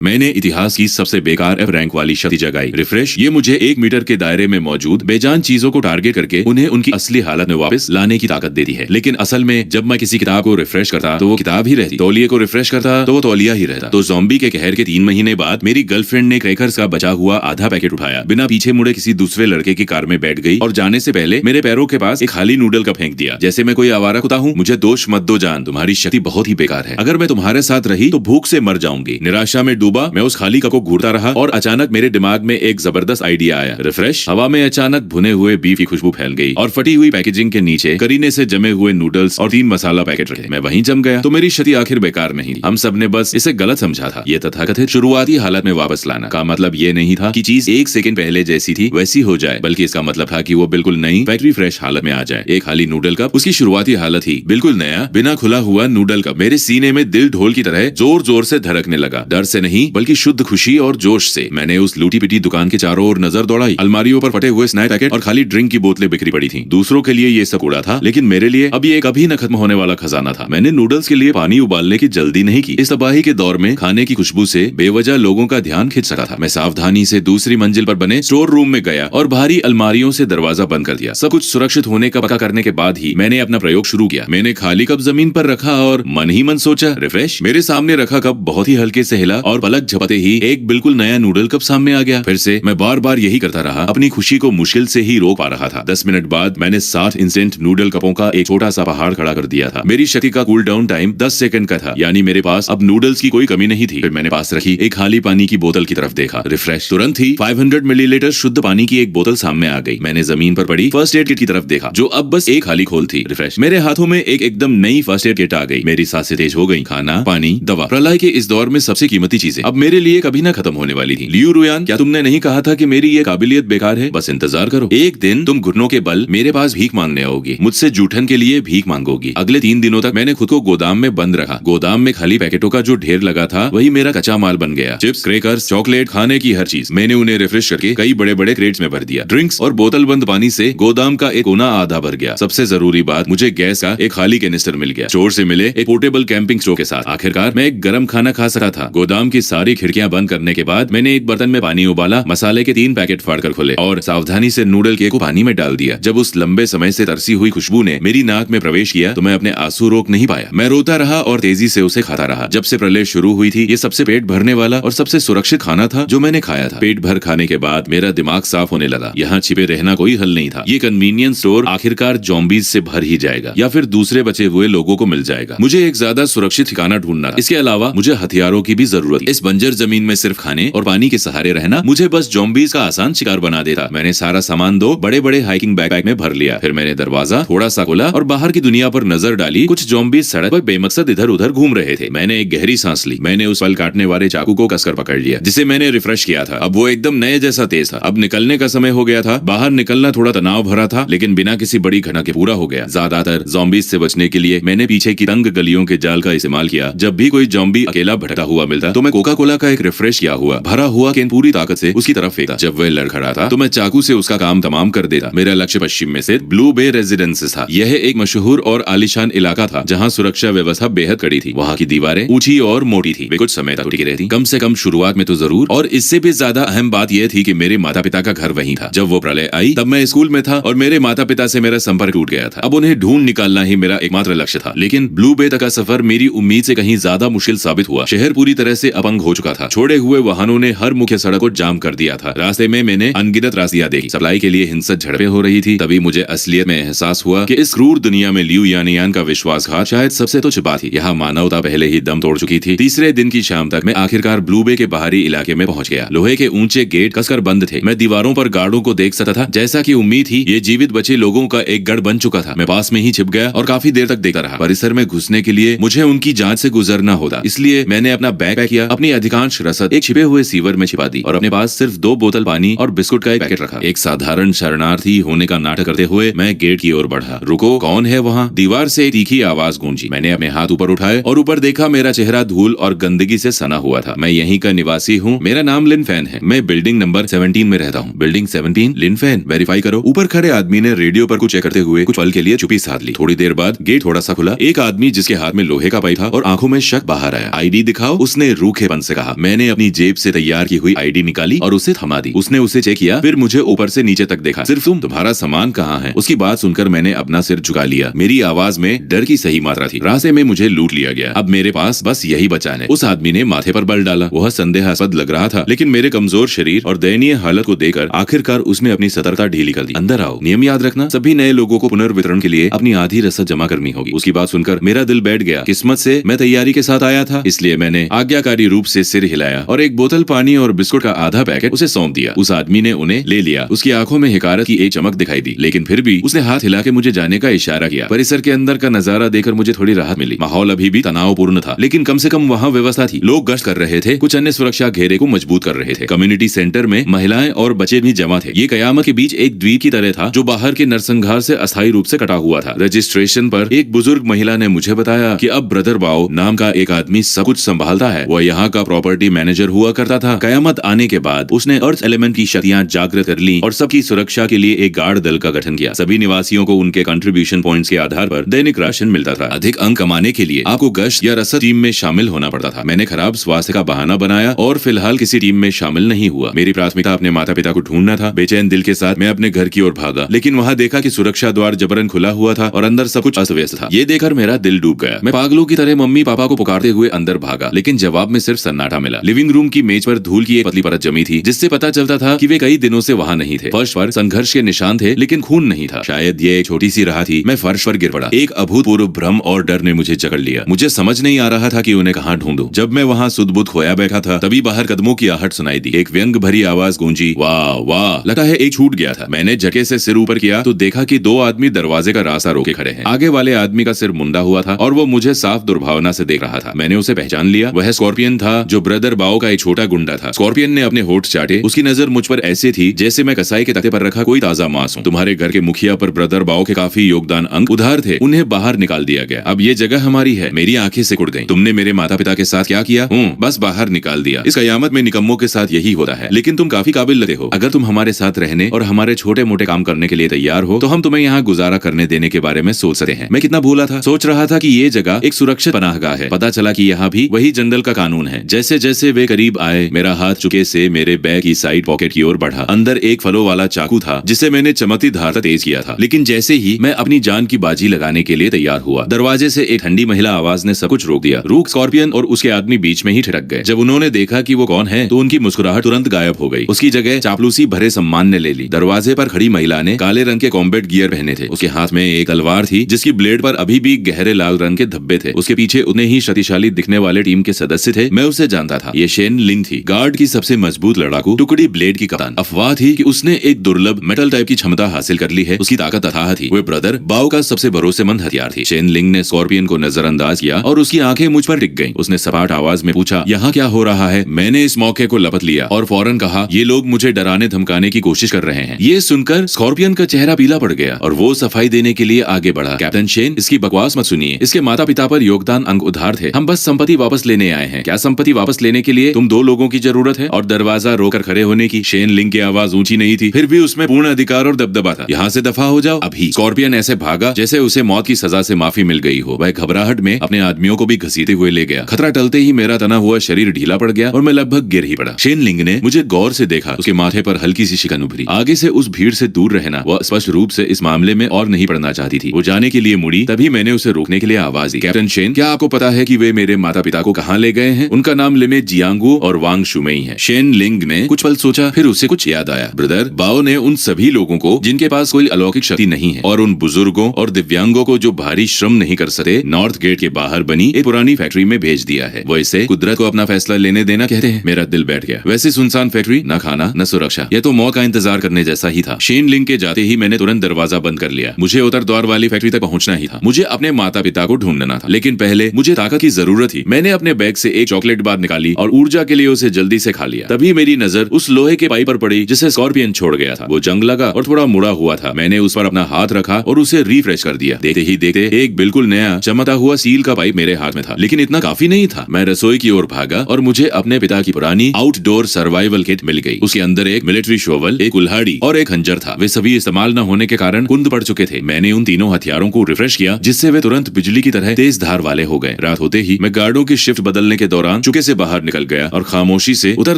मैंने इतिहास की सबसे बेकार एफ रैंक वाली शक्ति जगाई रिफ्रेश। ये मुझे 1 मीटर के दायरे में मौजूद बेजान चीजों को टारगेट करके उन्हें उनकी असली हालत में वापस लाने की ताकत देती है। लेकिन असल में जब मैं किसी किताब को रिफ्रेश करता तो वो किताब ही रहती, तौलिए को रिफ्रेश करता तो वो तौलिया ही रहता। तो ज़ॉम्बी के कहर के 3 महीने बाद मेरी गर्लफ्रेंड ने क्रैकर्स का बचा हुआ आधा पैकेट उठाया, बिना पीछे मुड़े किसी दूसरे लड़के की कार में बैठ गई और जाने से पहले मेरे पैरों के पास एक खाली नूडल का फेंक दिया, जैसे मैं कोई आवारा कुत्ता हूँ। मुझे दोष मत दो जान, तुम्हारी शक्ति बहुत ही बेकार है। अगर मैं तुम्हारे साथ रही तो भूख से मर जाऊंगी। निराशा में डूबा मैं उस खाली कप को घूरता रहा और अचानक मेरे दिमाग में एक जबरदस्त आइडिया आया। रिफ्रेश। हवा में अचानक भुने हुए बीफ की खुशबू फैल गई और फटी हुई पैकेजिंग के नीचे करीने से जमे हुए नूडल्स और 3 मसाला पैकेट रखे। मैं वहीं जम गया। तो मेरी शक्ति आखिर बेकार नहीं, हम सब ने बस इसे गलत समझा था। ये तथाकथित शुरुआती हालत में वापस लाना का मतलब ये नहीं था कि चीज 1 सेकंड पहले जैसी थी वैसी हो जाए, बल्कि इसका मतलब था कि वो बिल्कुल नई फैक्ट्री फ्रेश हालत में आ जाए। एक खाली नूडल कप, उसकी शुरुआती हालत ही बिल्कुल नया बिना खुला हुआ नूडल कप मेरे सीने में दिल ढोल की तरह जोर जोर से धड़कने लगा। डर से नहीं बल्कि शुद्ध खुशी और जोश से। मैंने उस लूटी पिटी दुकान के चारों ओर नजर दौड़ाई। अलमारियों पर फटे हुए स्नैक पैकेट और खाली ड्रिंक की बोतलें बिखरी पड़ी थीं। दूसरों के लिए ये सब कूड़ा था, लेकिन मेरे लिए अब ये कभी न खत्म होने वाला खजाना था। मैंने नूडल्स के लिए पानी उबालने की जल्दी नहीं की। इस तबाही के दौर में खाने की खुशबू से बेवजह लोगों का ध्यान खिंच सका था। मैं सावधानी से दूसरी मंजिल पर बने स्टोर रूम में गया और भारी अलमारियों से दरवाजा बंद कर दिया। सब कुछ सुरक्षित होने का पक्का करने के बाद ही मैंने अपना प्रयोग शुरू किया। मैंने खाली कप जमीन पर रखा और मन ही मन सोचा, रिफ्रेश। मेरे सामने रखा कप बहुत ही हल्के से हिला और पलक झपकते ही एक बिल्कुल नया नूडल कप सामने आ गया। फिर से मैं बार बार यही करता रहा, अपनी खुशी को मुश्किल से ही रोक पा रहा था। 10 मिनट बाद मैंने 60 इंस्टेंट नूडल कपों का एक छोटा सा पहाड़ खड़ा कर दिया था। मेरी शक्ति का कूल डाउन टाइम 10 सेकंड का था, यानी मेरे पास अब नूडल्स की कोई कमी नहीं थी। फिर मैंने पास रखी एक खाली पानी की बोतल की तरफ देखा। रिफ्रेश। तुरंत ही 500 मिलीलीटर शुद्ध पानी की एक बोतल सामने आ गई। मैंने जमीन पर पड़ी फर्स्ट एड किट की तरफ देखा, जो अब बस एक खाली खोल थी। रिफ्रेश। मेरे हाथों में एक एकदम नई फर्स्ट एड किट आ गई। मेरी सांसें तेज हो गई। खाना, पानी, दवा, प्रलय के इस दौर में सबसे कीमती चीजें अब मेरे लिए कभी न खत्म होने वाली थी। लियू रुयान, क्या तुमने नहीं कहा था कि मेरी ये काबिलियत बेकार है? बस इंतजार करो, एक दिन तुम घुटनों के बल मेरे पास भीख मांगने आओगी, मुझसे जूठन के लिए भीख मांगोगी। अगले 3 दिनों तक मैंने खुद को गोदाम में बंद रखा। गोदाम में खाली पैकेटों का जो ढेर लगा था वही मेरा कच्चा माल बन गया। चिप्स, क्रैकर्स, चॉकलेट, खाने की हर चीज मैंने उन्हें रिफ्रेश करके कई बड़े बड़े क्रेट्स में भर दिया। ड्रिंक्स और बोतल बंद पानी से गोदाम का एक कोना आधा भर गया। सबसे जरूरी बात, मुझे गैस का एक खाली कैनिस्टर मिल गया, स्टोर से मिले एक पोर्टेबल कैंपिंग स्टोव के साथ। आखिरकार मैं एक गर्म खाना खा सका था। गोदाम की सारी खिड़कियां बंद करने के बाद मैंने एक बर्तन में पानी उबाला, मसाले के 3 पैकेट फाड़कर खोले और सावधानी से नूडल केक को पानी में डाल दिया। जब उस लंबे समय से तरसी हुई खुशबू ने मेरी नाक में प्रवेश किया तो मैं अपने आंसू रोक नहीं पाया। मैं रोता रहा और तेजी से उसे खाता रहा। जब से प्रलय शुरू हुई थी, ये सबसे पेट भरने वाला और सबसे सुरक्षित खाना था जो मैंने खाया था। पेट भर खाने के बाद मेरा दिमाग साफ होने लगा। यहाँ छिपे रहना कोई हल नहीं था। ये कन्वीनियंस स्टोर आखिरकार ज़ॉम्बीज से भर ही जाएगा या फिर दूसरे बचे हुए लोगों को मिल जाएगा। मुझे एक ज्यादा सुरक्षित ठिकाना ढूंढना था। इसके अलावा मुझे हथियारों की भी जरूरत थी। इस बंजर जमीन में सिर्फ खाने और पानी के सहारे रहना मुझे बस ज़ॉम्बीज का आसान शिकार बना देता। मैंने सारा सामान 2 बड़े बड़े हाइकिंग बैकपैक में भर लिया। फिर मैंने दरवाजा थोड़ा सा खोला और बाहर की दुनिया पर नजर डाली। कुछ ज़ॉम्बीज सड़क पर बेमकसद इधर उधर घूम रहे थे। मैंने एक गहरी सांस ली। मैंने उस फल काटने वाले चाकू को कसकर पकड़ लिया जिसे मैंने रिफ्रेश किया था। अब वो एकदम नए जैसा तेज था। अब निकलने का समय हो गया था। बाहर निकलना थोड़ा तनाव भरा था, लेकिन बिना किसी बड़ी घटना के पूरा हो गया। ज्यादातर ज़ॉम्बीज से बचने के लिए मैंने पीछे की तंग गलियों के जाल का इस्तेमाल किया। जब भी कोई ज़ॉम्बी अकेला भटकता हुआ मिलता तो मैं कोका कोला का एक रिफ्रेश किया हुआ भरा हुआ कैन पूरी ताकत से उसकी तरफ फेंका। जब वह लड़खड़ा था तो मैं चाकू से उसका काम तमाम कर देता। मेरा लक्ष्य पश्चिम में से ब्लू बे रेजिडेंसेस था। यह एक मशहूर और आलीशान इलाका था जहाँ सुरक्षा व्यवस्था बेहद कड़ी थी। वहाँ की दीवारें ऊंची और मोटी थी। वे कुछ समय तक टिकी रहती, कम से कम शुरुआत में तो जरूर। और इससे भी ज्यादा अहम बात यह थी कि मेरे माता पिता का घर वहीं था। जब वो प्रलय आई तब मैं स्कूल में था और मेरे माता पिता से मेरा संपर्क टूट गया था। अब उन्हें ढूंढ निकालना ही मेरा एकमात्र लक्ष्य था। लेकिन ब्लू बे तक का सफर मेरी उम्मीद से कहीं ज्यादा मुश्किल साबित हुआ। शहर पूरी तरह से अपंग हो चुका था। छोड़े हुए वाहनों ने हर मुख्य सड़क को जाम कर दिया था। रास्ते में मैंने अनगिनत रास्तियां देखी। सप्लाई के लिए हिंसक झड़पें हो रही थी। तभी मुझे असलियत में एहसास हुआ कि इस क्रूर दुनिया में लियू यानियान का विश्वासघात शायद सबसे तो छिपा थी। यहाँ मानवता पहले ही दम तोड़ चुकी थी। तीसरे दिन की शाम तक मैं आखिरकार ब्लू बे के बाहरी इलाके में पहुंच गया। लोहे के ऊंचे गेट कसकर बंद थे। मैं दीवारों पर गार्डों को देख सकता था। जैसा कि उम्मीद थी, ये जीवित बचे लोगों का एक गढ़ बन चुका था। मैं पास में ही छिप गया और काफी देर तक देखता रहा। परिसर में घुसने के लिए मुझे उनकी जांच से गुजरना होता, इसलिए मैंने अपना बैग पैक किया। अपनी अधिकांश रसद एक छिपे हुए सीवर में छिपा दी और अपने पास सिर्फ 2 बोतल पानी और बिस्कुट का एक पैकेट रखा। एक साधारण शरणार्थी होने का नाटक करते हुए मैं गेट की ओर बढ़ा। रुको, कौन है वहाँ? दीवार से तीखी आवाज गूंजी। मैंने अपने हाथ ऊपर उठाए और ऊपर देखा। मेरा चेहरा धूल और गंदगी से सना हुआ था। मैं यहीं का निवासी हूँ। मेरा नाम लिन फैन है। मैं बिल्डिंग नंबर 17 में रहता हूँ। बिल्डिंग 17? लिन फैन, वेरीफाई करो। ऊपर खड़े आदमी ने रेडियो पर कुछ चेक करते हुए कुछ पल के लिए चुप्पी साध ली। थोड़ी देर बाद गेट थोड़ा सा खुला। एक आदमी जिसके हाथ में लोहे का पाइप था और आंखों में शक बाहर आया। आईडी दिखाओ, उसने रूखे रूखेपन से कहा। मैंने अपनी जेब से तैयार की हुई आईडी निकाली और उसे थमा दी। उसने उसे चेक किया, फिर मुझे ऊपर से नीचे तक देखा। सिर्फ तुम्हारा सामान कहाँ है? उसकी बात सुनकर मैंने अपना सिर झुका लिया। मेरी आवाज में डर की सही मात्रा थी। रास्ते में मुझे लूट लिया गया, अब मेरे पास बस यही बचा है। उस आदमी ने माथे पर बल डाला। वह संदेहास्पद लग रहा था, लेकिन मेरे कमजोर शरीर और दयनीय हालत को देखकर आखिरकार उसने अपनी सतर्कता ढीली कर दी। अंदर आओ, नियम याद रखना, सभी नए लोगों को पुनर्वितरण के लिए अपनी आधी रसद जमा करनी होगी। उसकी बात सुनकर मेरा दिल बैठ गया। किस्मत से मैं तैयारी के साथ आया था, इसलिए मैंने आज्ञाकारी रूप से सिर हिलाया और एक बोतल पानी और बिस्कुट का आधा पैकेट उसे सौंप दिया। उस आदमी ने उन्हें ले लिया। उसकी आंखों में हिकारत की एक चमक दिखाई दी, लेकिन फिर भी उसने हाथ हिला के मुझे जाने का इशारा किया। परिसर के अंदर का नजारा देखकर मुझे थोड़ी राहत मिली। माहौल अभी भी तनावपूर्ण था, लेकिन कम से कम वहाँ व्यवस्था थी। लोग गश्त कर रहे थे, कुछ अन्य सुरक्षा घेरे को मजबूत कर रहे थे। कम्युनिटी सेंटर में महिलाएं और बच्चे भी जमा थे। ये कयामत के बीच एक द्वीप की तरह था, जो बाहर के नरसंहार से अस्थायी रूप से कटा हुआ था। रजिस्ट्रेशन पर एक बुजुर्ग महिला ने मुझे बताया कि अब ब्रदर बाओ नाम का एक आदमी सब कुछ संभालता है। वह यहाँ का प्रॉपर्टी मैनेजर हुआ करता था। कयामत आने के बाद उसने अर्थ एलिमेंट की शक्तियाँ जागृत कर ली और सबकी सुरक्षा के लिए एक गार्ड दल का गठन किया। सभी निवासियों को उनके कंट्रीब्यूशन पॉइंट्स के आधार पर दैनिक राशन मिलता था। अधिक अंक कमाने के लिए आपको गश्त या रसद टीम में शामिल होना पड़ता था। मैंने खराब स्वास्थ्य का बहाना बनाया और फिलहाल किसी टीम में शामिल नहीं हुआ। मेरी प्राथमिकता अपने माता पिता को ढूंढना था। बेचैन दिल के साथ मैं अपने घर की ओर भागा, लेकिन वहाँ देखा कि सुरक्षा द्वार जबरन खुला हुआ था और अंदर सब कुछ अस्त व्यस्त था। ये देखकर मेरा दिल डूब गया। मैं पागलों की तरह मम्मी पापा को पुकारते हुए अंदर भागा, लेकिन जवाब में सिर्फ सन्नाटा मिला। लिविंग रूम की मेज पर धूल की एक पतली परत जमी थी, जिससे पता चलता था कि वे कई दिनों से वहाँ नहीं थे। फर्श पर संघर्ष के निशान थे, लेकिन खून नहीं था। शायद ये एक छोटी सी राह थी। मैं फर्श पर गिर पड़ा। एक अभूतपूर्व भ्रम और डर ने मुझे जकड़ लिया। मुझे समझ नहीं आ रहा था कि उन्हें कहाँ ढूंढूं। जब मैं वहाँ सुध-बुध खोया बैठा था, तभी बाहर कदमों की आहट सुनाई दी। एक व्यंग भरी आवाज गूंजी, वाह वाह, लगता है एक छूट गया था। मैंने झटके से सिर ऊपर किया तो देखा कि दो आदमी दरवाजे का रास्ता रोके खड़े हैं। आगे वाले आदमी का सिर मुंडा हुआ था और वो मुझे साफ दुर्भावना से देख रहा था। मैंने उसे पहचान लिया। वह स्कॉर्पियन था, जो ब्रदर बाओ का एक छोटा गुंडा था। स्कॉर्पियन ने अपने होठ चाटे। उसकी नजर मुझ पर ऐसे थी जैसे मैं कसाई के तख्ते पर रखा कोई ताजा मांस हूं। तुम्हारे घर के मुखिया पर ब्रदर बाओ के काफी योगदान अंक उधार थे, उन्हें बाहर निकाल दिया गया। अब ये जगह हमारी है। मेरी आंखें सिकुड़ गईं। तुमने मेरे माता पिता के साथ क्या किया? बस बाहर निकाल दिया। इस कयामत में निकम्मों के साथ यही होता है, लेकिन तुम काफी काबिल लगते हो। अगर तुम हमारे साथ रहने और हमारे छोटे मोटे काम करने के लिए तैयार हो तो हम तुम्हें यहाँ गुजारा करने देने के बारे में सोच सकते हैं। मैं कितना भूला था। सोच रहा था कि ये जगह एक सुरक्षित पनाहगाह है। पता चला कि यहाँ भी वही जंगल का कानून है। जैसे जैसे वे करीब आए, मेरा हाथ चुके से मेरे बैग की साइड पॉकेट की ओर बढ़ा। अंदर एक फलों वाला चाकू था, जिसे मैंने चमकती धार तक तेज किया था। लेकिन जैसे ही मैं अपनी जान की बाजी लगाने के लिए तैयार हुआ, दरवाजे से एक ठंडी महिला आवाज ने सब कुछ रोक दिया। रूक स्कॉर्पियन और उसके आदमी बीच में ही ठिठक गए। जब उन्होंने देखा कि वो कौन है, तो उनकी मुस्कुराहट तुरंत गायब हो गई। उसकी जगह चापलूसी भरे सम्मान ने ले ली। दरवाजे पर खड़ी महिला ने काले रंग के कॉम्बैट गियर पहने थे। उसके हाथ में एक तलवार थी, जिसकी ब्लेड पर अभी भी गहरे लाल रंग के धब्बे थे। उसके पीछे उतने ही शक्तिशाली दिखने वाले टीम के सदस्य थे। मैं उसे जानता था। ये शेन लिंग थी, गार्ड की सबसे मजबूत लड़ाकू, टुकड़ी ब्लेड की कप्तान। अफवाह थी कि उसने एक दुर्लभ मेटल टाइप की क्षमता हासिल कर ली है। उसकी ताकत अथाह थी। वो ब्रदर बाओ का सबसे भरोसेमंद हथियार थी। शेन लिंग ने स्कॉर्पियन को नजरअंदाज किया और उसकी आंखें मुझ पर टिक गईं। उसने सपाट आवाज में पूछा, यहाँ क्या हो रहा है? मैंने इस मौके को लपत लिया और फौरन कहा, ये लोग मुझे डराने धमकाने की कोशिश कर रहे हैं। ये सुनकर स्कॉर्पियन का चेहरा पीला पड़ गया और वो सफाई देने के लिए आगे बढ़ा। कैप्टन शेन, इसकी बकवास मत सुनिए। इसके माता पिता पर योगदान अंक उधार थे। हम बस संपत्ति वापस लेने आए हैं। क्या संपत्ति वापस लेने के लिए तुम दो लोगों की जरूरत है और दरवाजा रोकर खड़े होने की? शेन लिंग की आवाज ऊंची नहीं थी, फिर भी उसमें पूर्ण अधिकार और दबदबा था। यहाँ से दफा हो जाओ अभी। स्कॉर्पियन ऐसे भागा जैसे उसे मौत की सजा से माफी मिल गई हो। वह घबराहट में अपने आदमियों को भी घसीटे हुए ले गया। खतरा टलते ही मेरा तना हुआ शरीर ढीला पड़ गया और मैं लगभग गिर ही पड़ा। शेन लिंग ने मुझे गौर से देखा। उसके माथे पर हल्की सी शिकन उभरी। आगे से उस भीड़ से दूर रहना वह स्पष्ट रूप से इस मामले में और नहीं पड़ना चाहती थी। वो जाने के लिए मुड़ी, तभी मैंने उसे रोकने के लिए आवाज दी, कैप्टन शेन, क्या आपको पता है कि वे मेरे माता पिता को कहाँ ले गए हैं? उनका नाम लिमे जियांगू और वांग शुमेई है। शेन लिंग ने कुछ पल सोचा, फिर उसे कुछ याद आया। ब्रदर बाओ ने उन सभी लोगों को जिनके पास कोई अलौकिक शक्ति नहीं है और उन बुजुर्गों और दिव्यांगों को जो भारी श्रम नहीं कर सकते, नॉर्थ गेट के बाहर बनी एक पुरानी फैक्ट्री में भेज दिया है। वो इसे कुदरत को अपना फैसला लेने देना कहते हैं। मेरा दिल बैठ गया। वैसे सुनसान फैक्ट्री, न खाना न सुरक्षा, यह तो मौत का इंतजार करने जैसा ही था। शेन लिंग के जाते ही मैंने तुरंत दरवाजा बंद कर लिया। मुझे उतर द्वार वाली फैक्ट्री तक पहुंचना ही था। मुझे अपने माता पिता को ढूंढना था, लेकिन पहले मुझे ताकत की जरूरत थी। मैंने अपने बैग से एक चॉकलेट बार निकाली और ऊर्जा के लिए उसे जल्दी से खा लिया। तभी मेरी नजर उस लोहे के पाइप पर पड़ी जिसे स्कॉर्पियन छोड़ गया था। वो जंग लगा और थोड़ा मुड़ा हुआ था। मैंने उस पर अपना हाथ रखा और उसे रिफ्रेश कर दिया। देखते ही देखते एक बिल्कुल नया चमकता हुआ स्टील का पाइप मेरे हाथ में था। लेकिन इतना काफी नहीं था। मैं रसोई की ओर भागा और मुझे अपने पिता की पुरानी आउटडोर सर्वाइवल किट मिल गई। उसके अंदर एक मिलिट्री शोवल, एक कुल्हाड़ी और एक खंजर था। वे सभी इस्तेमाल न होने के कारण कुंद पड़ चुके थे। मैंने उन तीनों हथियारों को रिफ्रेश किया, जिससे वे तुरंत बिजली की तरह तेज धार वाले हो गए। रात होते ही मैं गार्डों की शिफ्ट बदलने के दौरान दौरान चुपके से बाहर निकल गया और खामोशी से उत्तर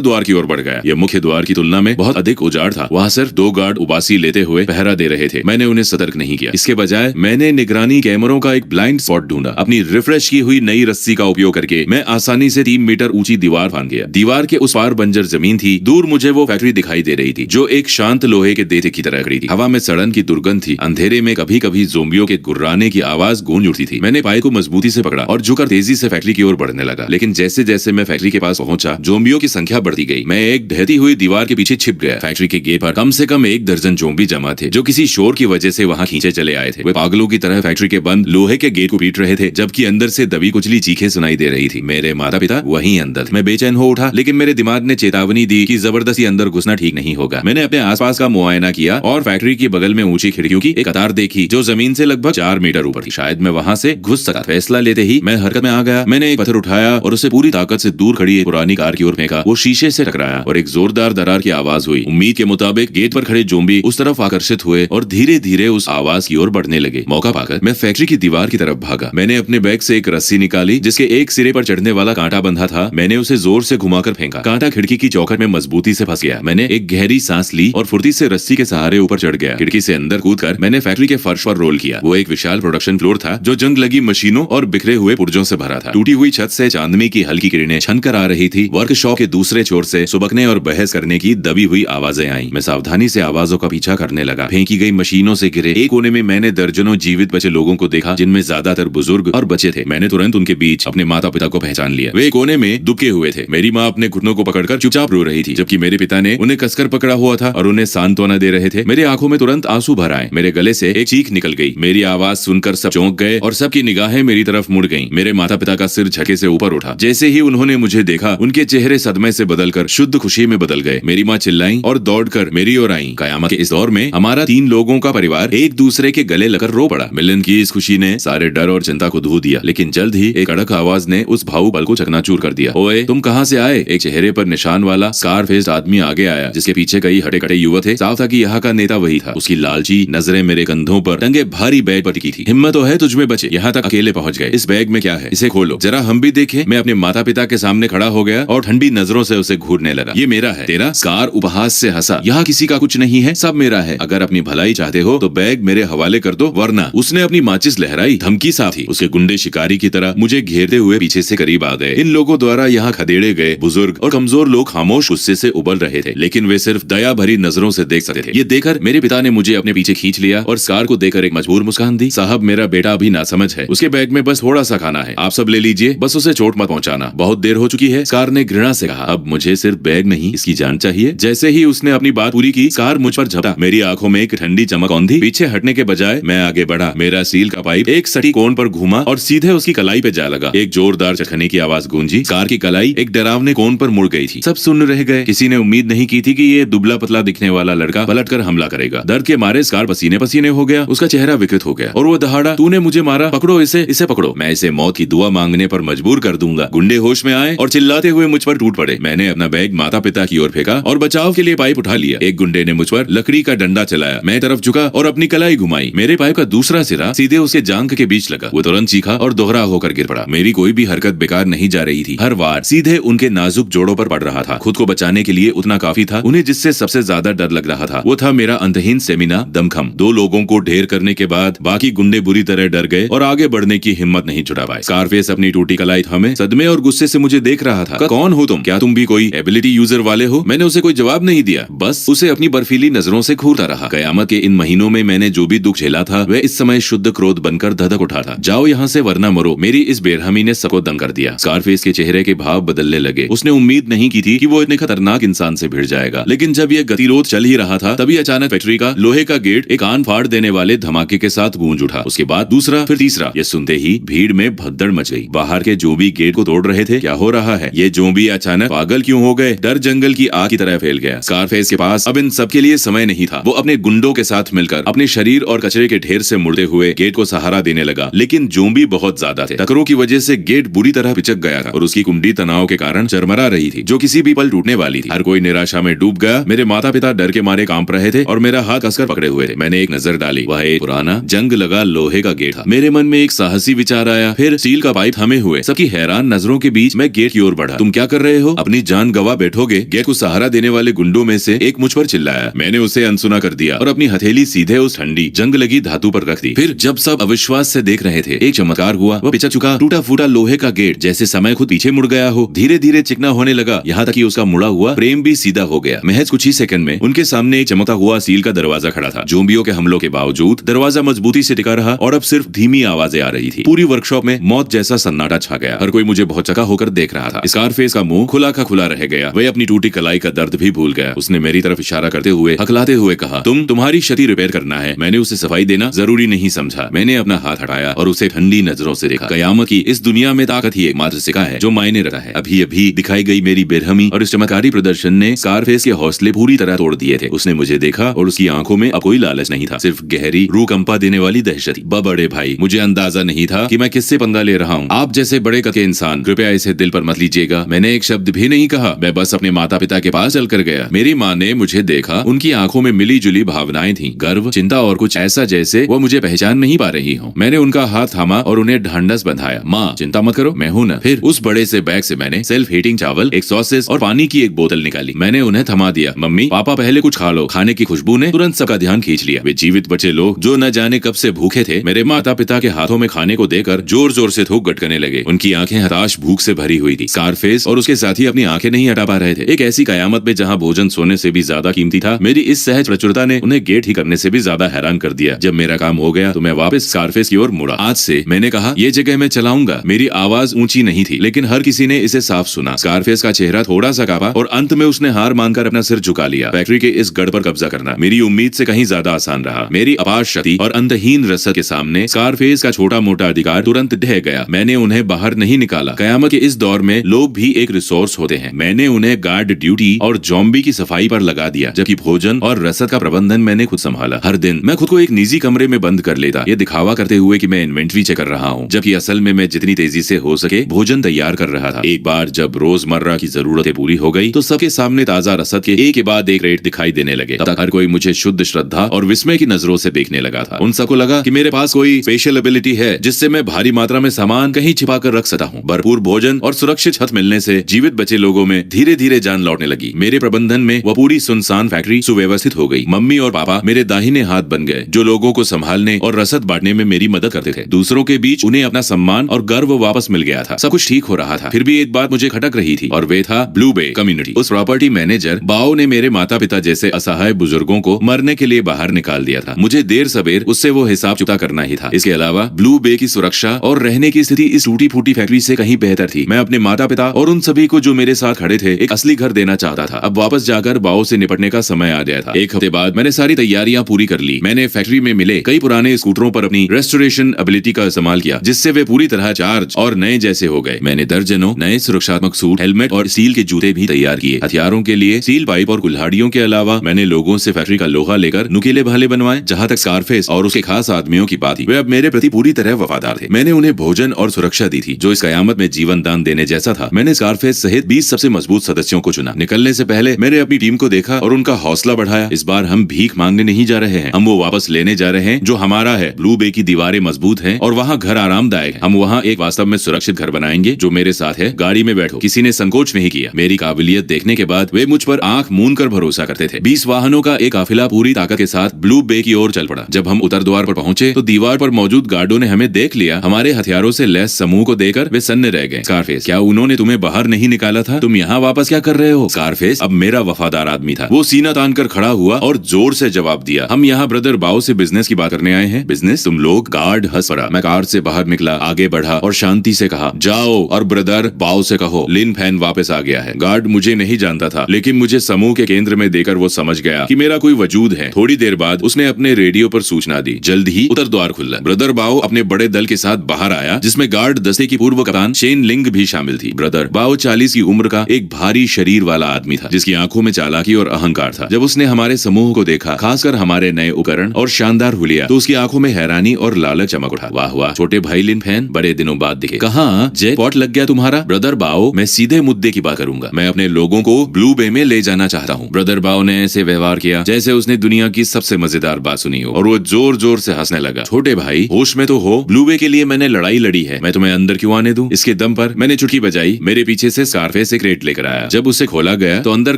द्वार की ओर बढ़ गया। यह मुख्य द्वार की तुलना में बहुत अधिक उजाड़ था। वहाँ सिर्फ 2 गार्ड उबासी लेते हुए पहरा दे रहे थे। मैंने उन्हें सतर्क नहीं किया। इसके बजाय मैंने निगरानी कैमरों का एक ब्लाइंड स्पॉट ढूंढा। अपनी रिफ्रेश की हुई नई रस्सी का उपयोग करके मैं आसानी से 3 मीटर ऊंची दीवार फांद गया। दीवार के उस पार बंजर जमीन थी। दूर मुझे वो फैक्ट्री दिखाई दे रही थी जो एक शांत लोहे के देते की तरह खड़ी थी। हवा में सड़न की दुर्गंध थी। अंधेरे में कभी कभी ज़ोंबियों के गुर्राने की आवाज गूंज उठती थी। मैंने पाए को मजबूती से पकड़ा और झुककर तेजी से फैक्ट्री की ओर बढ़ने लगा। लेकिन जैसे जैसे मैं फैक्ट्री के पास पहुंचा, ज़ोंबियों की संख्या बढ़ती गई। मैं एक ढहती हुई दीवार के पीछे छिप गया। फैक्ट्री के गेट पर कम से कम 1 दर्जन ज़ोंबी जमा थे जो किसी शोर की वजह से वहां खींचे चले आए थे। वे पागलों की तरह फैक्ट्री के बंद लोहे के गेट को पीट रहे थे, जबकि अंदर से दबी कुचली चीखें सुनाई दे रही थी। मेरे माता पिता वहीं अंदर थे। मैं बेचैन हो उठा, लेकिन मेरे दिमाग ने चेतावनी दी कि जबरदस्ती अंदर घुसना ठीक नहीं होगा। मैंने अपने आसपास का मुआयना किया और फैक्ट्री के बगल में ऊंची खिड़कियों की एक कतार देखी जो जमीन से लगभग 4 मीटर ऊपर थी। शायद मैं वहां से घुस सका। फैसला लेते ही मैं हरकत में आ गया। मैंने एक पत्थर उठाया और उसे पूरी ताकत से दूर खड़ी एक पुरानी कार की ओर फेंका। वो शीशे से टकराया और एक जोरदार दरार की आवाज हुई। उम्मीद के मुताबिक गेट पर खड़े ज़ोंबी उस तरफ आकर्षित हुए और धीरे धीरे उस आवाज की ओर बढ़ने लगे। मौका पाकर मैं फैक्ट्री की दीवार की तरफ भागा। मैंने अपने बैग से एक रस्सी निकाली जिसके एक सिरे पर चढ़ने वाला कांटा बंधा था। मैंने उसे जोर से घुमाकर फेंका। कांटा खिड़की की चौखट में मजबूती से फंस गया। मैंने एक गहरी सांस ली और फुर्ती से रस्सी के सहारे ऊपर चढ़ गया। खिड़की से अंदर कूदकर मैंने फैक्ट्री के फर्श पर रोल किया। वो एक विशाल प्रोडक्शन फ्लोर था जो जंग लगी मशीनों और बिखरे हुए पुर्जों से भरा था। टूटी हुई छत से चांदनी की हल्की किरणें छनकर आ रही थी। वर्कशॉप के दूसरे छोर से सुबकने और बहस करने की दबी हुई आवाजें आईं। मैं सावधानी से आवाजों का पीछा करने लगा। फेंकी गई मशीनों से घिरे एक कोने में मैंने दर्जनों जीवित बचे लोगों को देखा, जिनमें ज्यादातर बुजुर्ग और बच्चे थे। मैंने तुरंत उनके बीच अपने माता पिता को पहचान लिया। वे कोने में दुबके हुए थे। मेरी माँ अपने घुटनों को पकड़कर चुपचाप रो रही थी, जबकि मेरे पिता ने उन्हें कसकर पकड़ा हुआ था और उन्हें सांत्वना दे रहे थे। मेरे आंखों में तुरंत आंसू भर आए। मेरे गले से एक चीख निकल गई। मेरी आवाज सुनकर सब चौंक गए और सबकी निगाहें मेरी तरफ मुड़ गईं। मेरे माता पिता का सिर झटके से ऊपर उठा। जैसे ही उन्होंने मुझे देखा, उनके चेहरे सदमे से बदलकर शुद्ध खुशी में बदल गए। मेरी माँ चिल्लाई और दौड़कर मेरी ओर आई। कयामत के इस दौर में हमारा 3 लोगों का परिवार एक दूसरे के गले लगकर रो पड़ा। मिलन की इस खुशी ने सारे डर और चिंता को धो दिया। लेकिन जल्द ही एक कड़क आवाज ने उस भावुक पल को चकनाचूर कर दिया। ओए, तुम कहाँ से आए? एक चेहरे पर निशान वाला स्कार फेस्ड आदमी आगे आया, जिसके पीछे कई हटे कटे युवक थे। साफ था कि यहाँ का नेता वही था। उसकी लालची नजरें मेरे कंधों पर टंगे भारी बैग पर टिकी थी। हिम्मत तो है तुझमें बचे, यहाँ तक अकेले पहुंच गए। इस बैग में क्या है? इसे खोलो, जरा हम भी देखें। मैं अपने माता पिता के सामने खड़ा हो गया और ठंडी नजरों से उसे घूरने लगा। ये मेरा है। तेरा? स्कार उपहास से हंसा। यहाँ किसी का कुछ नहीं है, सब मेरा है। अगर अपनी भलाई चाहते हो तो बैग मेरे हवाले कर दो, वरना। उसने अपनी माचिस लहराई। धमकी साफ थी। उसके गुंडे शिकारी की तरह मुझे घेरते हुए पीछे से करीब आ गए। इन लोगों द्वारा यहाँ खदेड़े गए बुजुर्ग और कमजोर लोग खामोश गुस्से से उबल रहे थे, लेकिन वे सिर्फ दया भरी नजरों से देख सकते थे। ये देखकर मेरे पिता ने मुझे अपने पीछे खींच लिया और स्कार को देखकर एक मजबूर मुस्कान दी। साहब, मेरा बेटा अभी नासमझ है। उसके बैग में बस थोड़ा सा खाना है, आप सब ले लीजिए, बस उसे चोट मत पहुंचाना। बहुत देर हो चुकी है, स्कार ने घृणा से कहा। अब मुझे सिर्फ बैग नहीं, इसकी जान चाहिए। जैसे ही उसने अपनी बात पूरी की, स्कार मुझ पर झपटा। मेरी आंखों में एक ठंडी चमक औंधी। पीछे हटने के बजाय मैं आगे बढ़ा। मेरा स्टील का पाइप एक सटी कोण पर घूमा और सीधे उसकी कलाई पे जा लगा। एक जोरदार चखने की आवाज गूंजी। स्कार की कलाई एक डरावने कोण पर मुड़ गई थी। सब सुन रह गए। किसी ने उम्मीद नहीं की थी कि ये दुबला पतला दिखने वाला लड़का पलटकर हमला करेगा। दर्द के मारे स्कार पसीने पसीने हो गया। उसका चेहरा विकृत हो गया और वो दहाड़ा, तूने मुझे मारा, पकड़ो इसे, इसे पकड़ो, मैं इसे मौत की दुआ मांगने पर मजबूर कर दूंगा। गुंडे होश में आए और चिल्लाते हुए मुझ पर टूट पड़े। मैंने अपना बैग माता पिता की ओर फेंका और बचाव के लिए पाइप उठा लिया। एक गुंडे ने मुझ पर लकड़ी का डंडा चलाया। मैं तरफ झुका और अपनी कलाई घुमाई। मेरे पाइप का दूसरा सिरा सीधे उसके जांघ के बीच लगा। वो तुरंत चीखा और दोहरा होकर गिर पड़ा। मेरी कोई भी हरकत बेकार नहीं जा रही थी। हर वार सीधे उनके नाजुक जोड़ों पर पड़ रहा था। खुद को बचाने के लिए उतना काफी था। उन्हें जिससे सबसे ज्यादा डर लग रहा था वो था मेरा अंतहीन सेमिना दमखम। 2 लोगों को ढेर करने के बाद बाकी गुंडे बुरी तरह डर गए और आगे बढ़ने की हिम्मत नहीं जुटा पाए। स्कारफेस अपनी टूटी कलाई थामे सदमे और गुस्से से मुझे देख रहा था। कौन हो तुम? क्या तुम भी कोई एबिलिटी यूजर वाले हो? मैंने उसे कोई जवाब नहीं दिया, बस उसे अपनी बर्फीली नजरों से घूरता रहा। कयामत के इन महीनों में मैंने जो भी दुख झेला था वह इस समय शुद्ध क्रोध बनकर धधक उठा था। जाओ यहाँ से वरना मरो। मेरी इस बेरहमी ने सबको दंग कर दिया। स्कारफेस के चेहरे के भाव बदलने लगे। उसने उम्मीद नहीं की थी कि वो इतने खतरनाक इंसान से भिड़ जाएगा। लेकिन जब यह गतिरोध चल ही रहा था तभी अचानक फैक्ट्री का लोहे का गेट एक कान फाड़ देने वाले धमाके के साथ गूंज उठा। उसके बाद दूसरा, फिर तीसरा। ये सुनते ही भीड़ में भगदड़ मच गई। बाहर के जो भी गेट को तोड़ रहे थे, क्या हो रहा है? ये जो भी अचानक पागल क्यों हो गए? डर जंगल की आग की तरह फैल गया। स्कारफेस के पास अब इन सब के लिए समय नहीं था। वो अपने गुंडों के साथ मिलकर अपने शरीर और कचरे के ढेर से मुड़ते हुए गेट को सहारा देने लगा। लेकिन जोम्बी बहुत ज्यादा थे। टक्करों की वजह से गेट बुरी तरह पिचक गया था और उसकी कुंडी तनाव के कारण चरमरा रही थी, जो किसी भी पल टूटने वाली थी। हर कोई निराशा में डूब गया। मेरे माता पिता डर के मारे कांप रहे थे और मेरा हाथ कसकर पकड़े हुए थे। मैंने एक नजर डाली। वह एक पुराना जंग लगा लोहे का गेट था। मेरे मन में एक साहसी विचार आया। फिर स्टील का पाइप थमे हुए सबकी हैरान नजरों के के बीच मैं गेट की ओर बढ़ा। तुम क्या कर रहे हो? अपनी जान गवा बैठोगे? गेट को सहारा देने वाले गुंडों में से एक मुझ पर चिल्लाया। मैंने उसे अनसुना कर दिया और अपनी हथेली सीधे उस ठंडी जंग लगी धातु पर रख दी। फिर जब सब अविश्वास से देख रहे थे, एक चमत्कार हुआ। वो पिचा चुका टूटा फूटा लोहे का गेट जैसे समय खुद पीछे मुड़ गया हो, धीरे धीरे चिकना होने लगा, यहाँ तक कि उसका मुड़ा हुआ फ्रेम भी सीधा हो गया। महज कुछ ही सेकंड में उनके सामने एक चमकता हुआ स्टील का दरवाजा खड़ा था। जोम्बियों के हमलों के बावजूद दरवाजा मजबूती से टिका रहा और अब सिर्फ धीमी आवाजें आ रही थी। पूरी वर्कशॉप में मौत जैसा सन्नाटा छा गया। हर कोई मुझे बहुत चका होकर देख रहा था। स्कारफेस का मुंह खुला का खुला रह गया। वह अपनी टूटी कलाई का दर्द भी भूल गया। उसने मेरी तरफ इशारा करते हुए हकलाते हुए कहा, तुम्हारी क्षति रिपेयर करना है। मैंने उसे सफाई देना जरूरी नहीं समझा। मैंने अपना हाथ हटाया और उसे ठंडी नजरों से देखा। कयामत की इस दुनिया में ताकत ही एकमात्र सिक्का है जो मायने रखता है। अभी अभी दिखाई गई मेरी बेरहमी और इस चमत्कारी प्रदर्शन ने स्कारफेस के हौसले पूरी तरह तोड़ दिए थे। उसने मुझे देखा और उसकी आंखों में अब कोई लालच नहीं था, सिर्फ गहरी रूह कंपा देने वाली दहशत। बड़े भाई, मुझे अंदाजा नहीं था कि मैं किससे पंगा ले रहा हूँ। आप जैसे बड़े कद के इंसान, कृपया इसे दिल पर मत लीजिएगा। मैंने एक शब्द भी नहीं कहा। मैं बस अपने माता पिता के पास चलकर गया। मेरी माँ ने मुझे देखा। उनकी आंखों में मिली जुली भावनाएं थी, गर्व, चिंता और कुछ ऐसा जैसे वो मुझे पहचान नहीं पा रही हो। मैंने उनका हाथ थामा और उन्हें ढांढस बंधाया। माँ, चिंता मत करो, मैं हूं ना। फिर उस बड़े से बैग से मैंने सेल्फ हीटिंग चावल, एक सॉसेस और पानी की एक बोतल निकाली। मैंने उन्हें थमा दिया। मम्मी, पापा पहले कुछ खा लो। खाने की खुशबू ने तुरंत सबका ध्यान खींच लिया। वे जीवित बचे लोग जो न जाने कब से भूखे थे, मेरे माता पिता के हाथों में खाने को देकर जोर जोर से थूक गटकने लगे। उनकी आंखें हताश भूख से भरी हुई थी। स्कारफेस और उसके साथी अपनी आंखें नहीं हटा पा रहे थे। एक ऐसी कयामत में जहाँ भोजन सोने से भी ज्यादा कीमती था, मेरी इस सहज प्रचुरता ने उन्हें गेट ही करने से भी ज्यादा हैरान कर दिया। जब मेरा काम हो गया तो मैं वापस स्कारफेस की ओर मुड़ा। आज से, मैंने कहा, ये जगह मैं चलाऊंगा। मेरी आवाज ऊंची नहीं थी, लेकिन हर किसी ने इसे साफ सुना। स्कारफेस का चेहरा थोड़ा सा कांपा और अंत में उसने हार मानकर अपना सिर झुका लिया। फैक्ट्री के इस गढ़ पर कब्जा करना मेरी उम्मीद से कहीं ज्यादा आसान रहा। मेरी अपार शक्ति और अंतहीन रसद के सामने स्कारफेस का छोटा मोटा अधिकार तुरंत ढह गया। मैंने उन्हें बाहर नहीं निकाला। कयामत के इस दौर में लोग भी एक रिसोर्स होते हैं। मैंने उन्हें गार्ड ड्यूटी और जॉम्बी की सफाई पर लगा दिया, जबकि भोजन और रसद का प्रबंधन मैंने खुद संभाला। हर दिन मैं खुद को एक निजी कमरे में बंद कर लेता, ये दिखावा करते हुए कि मैं इन्वेंट्री चेक कर रहा हूँ, जबकि असल में मैं जितनी तेजी से हो सके भोजन तैयार कर रहा था। एक बार जब रोजमर्रा की जरूरतें पूरी हो गई तो सबके सामने ताजा रसद के एक के बाद एक रेट दिखाई देने लगे। तब तक हर कोई मुझे शुद्ध श्रद्धा और विस्मय की नजरों से देखने लगा था। उन सबको लगा कि मेरे पास कोई स्पेशल एबिलिटी है जिससे मैं भारी मात्रा में सामान कहीं छिपा कर रख सकता हूँ। भरपूर भोजन और सुरक्षित छत मिलने से जीवित बचे लोगों में धीरे धीरे जान लौटने लगी। मेरे प्रबंधन में वह पूरी सुनसान फैक्ट्री सुव्यवस्थित हो गई। मम्मी और पापा मेरे दाहिने हाथ बन गए, जो लोगों को संभालने और रसद बांटने में मेरी मदद करते थे। दूसरों के बीच उन्हें अपना सम्मान और गर्व वापस मिल गया था। सब कुछ ठीक हो रहा था। फिर भी एक बात मुझे खटक रही थी और वे था ब्लू बे कम्युनिटी। उस प्रॉपर्टी मैनेजर बाओ ने मेरे माता पिता जैसे असहाय बुजुर्गों को मरने के लिए बाहर निकाल दिया था। मुझे देर सबेर उससे वो हिसाब चुकता करना ही था। इसके अलावा ब्लू बे की सुरक्षा और रहने की स्थिति इस टूटी फूटी फैक्ट्री से कहीं बेहतर थी। मैं अपने माता पिता और उन सभी को जो मेरे साथ खड़े थे एक असली घर देना चाहता था। अब वापस जाकर बाओ से निपटने का समय आ गया था। एक हफ्ते बाद मैंने सारी तैयारियां पूरी कर ली। मैंने फैक्ट्री में मिले कई पुराने स्कूटरों पर अपनी रेस्टोरेशन एबिलिटी का इस्तेमाल किया, जिससे वे पूरी तरह चार्ज और नए जैसे हो गए। मैंने दर्जनों नए सुरक्षात्मक सूट, हेलमेट और स्टील के जूते भी तैयार किए। हथियारों के लिए स्टील पाइप और कुल्हाड़ियों के अलावा मैंने लोगों से फैक्ट्री का लोहा लेकर नुकीले भाले बनवाए। जहाँ तक स्कारफेस और उसके खास आदमियों की बात थी, वे अब मेरे प्रति पूरी तरह वफादार थे। मैंने उन्हें भोजन और सुरक्षा दी थी, जो इस कयामत में जीवन दान देने जैसा था। मैंने स्कारफेस सहित 20 सबसे मजबूत सदस्यों को चुना। निकलने से पहले मैंने अपनी टीम को देखा और उनका हौसला बढ़ाया। इस बार हम भीख मांगने नहीं जा रहे हैं, हम वो वापस लेने जा रहे हैं जो हमारा है। ब्लू बे की दीवारें मजबूत हैं और वहाँ घर आरामदायक है। हम वहाँ एक वास्तव में सुरक्षित घर बनाएंगे। जो मेरे साथ है, गाड़ी में बैठो। किसी ने संकोच नहीं किया। मेरी काबिलियत देखने के बाद वे मुझ पर आंख मूंद कर भरोसा करते थे। 20 वाहनों का एक काफिला पूरी ताकत के साथ ब्लू बे की ओर चल पड़ा। जब हम उत्तर द्वार पर पहुंचे तो दीवार पर मौजूद गार्डों ने हमें देख लिया। हमारे हथियारों से लैस समूह को देखकर वे सन्न रह गए। स्कारफेस, क्या उन्होंने तुम्हें बाहर नहीं निकाला था? तुम यहाँ वापस क्या कर रहे हो? स्कारफेस अब मेरा वफादार आदमी था। वो सीना तान कर खड़ा हुआ और जोर से जवाब दिया, हम यहाँ ब्रदर बाओ से बिजनेस की बात करने आए हैं। बिजनेस? तुम लोग? गार्ड हंस पड़ा। मैं कार से बाहर निकला, आगे बढ़ा और शांति से कहा, जाओ और ब्रदर बाओ से कहो लिन फैन वापस आ गया है। गार्ड मुझे नहीं जानता था, लेकिन मुझे समूह के केंद्र में देकर वो समझ गया कि मेरा कोई वजूद है। थोड़ी देर बाद उसने अपने रेडियो पर सूचना दी, जल्द ही उत्तर द्वार खुला। ब्रदर बाओ अपने बड़े दल के साथ बाहर आया, जिसमें गार्ड दस्ते की पूर्व कप्तान शेन लिंग भी शामिल थी। ब्रदर बाओ 40 की उम्र का एक भारी शरीर वाला आदमी था, जिसकी आंखों में चालाकी और अहंकार था। जब उसने हमारे समूह को देखा, खासकर हमारे नए उपकरण और शानदार हुलिया, तो उसकी आंखों में हैरानी और लालच चमक उठा। वाह वाह, छोटे भाई लिन फैन, बड़े दिनों बाद दिखे। कहाँ जैकपॉट लग गया तुम्हारा? ब्रदर बाओ, मैं सीधे मुद्दे की बात करूंगा। मैं अपने लोगों को ब्लू बे में ले जाना चाहता हूँ। ब्रदर बाओ ने ऐसे व्यवहार किया जैसे उसने दुनिया की सबसे मजेदार बात सुनी हो, और वो जोर जोर से हंसने लगा। छोटे भाई, होश में तो हो? ब्लू बे के लिए मैंने लड़ाई लड़ी है, मैं तुम्हें अंदर क्यों आने दूं? इसके दम पर मैंने चुटकी बजाई, मेरे पीछे से स्कारफेस एक क्रेट लेकर आया। जब उसे खोला गया तो अंदर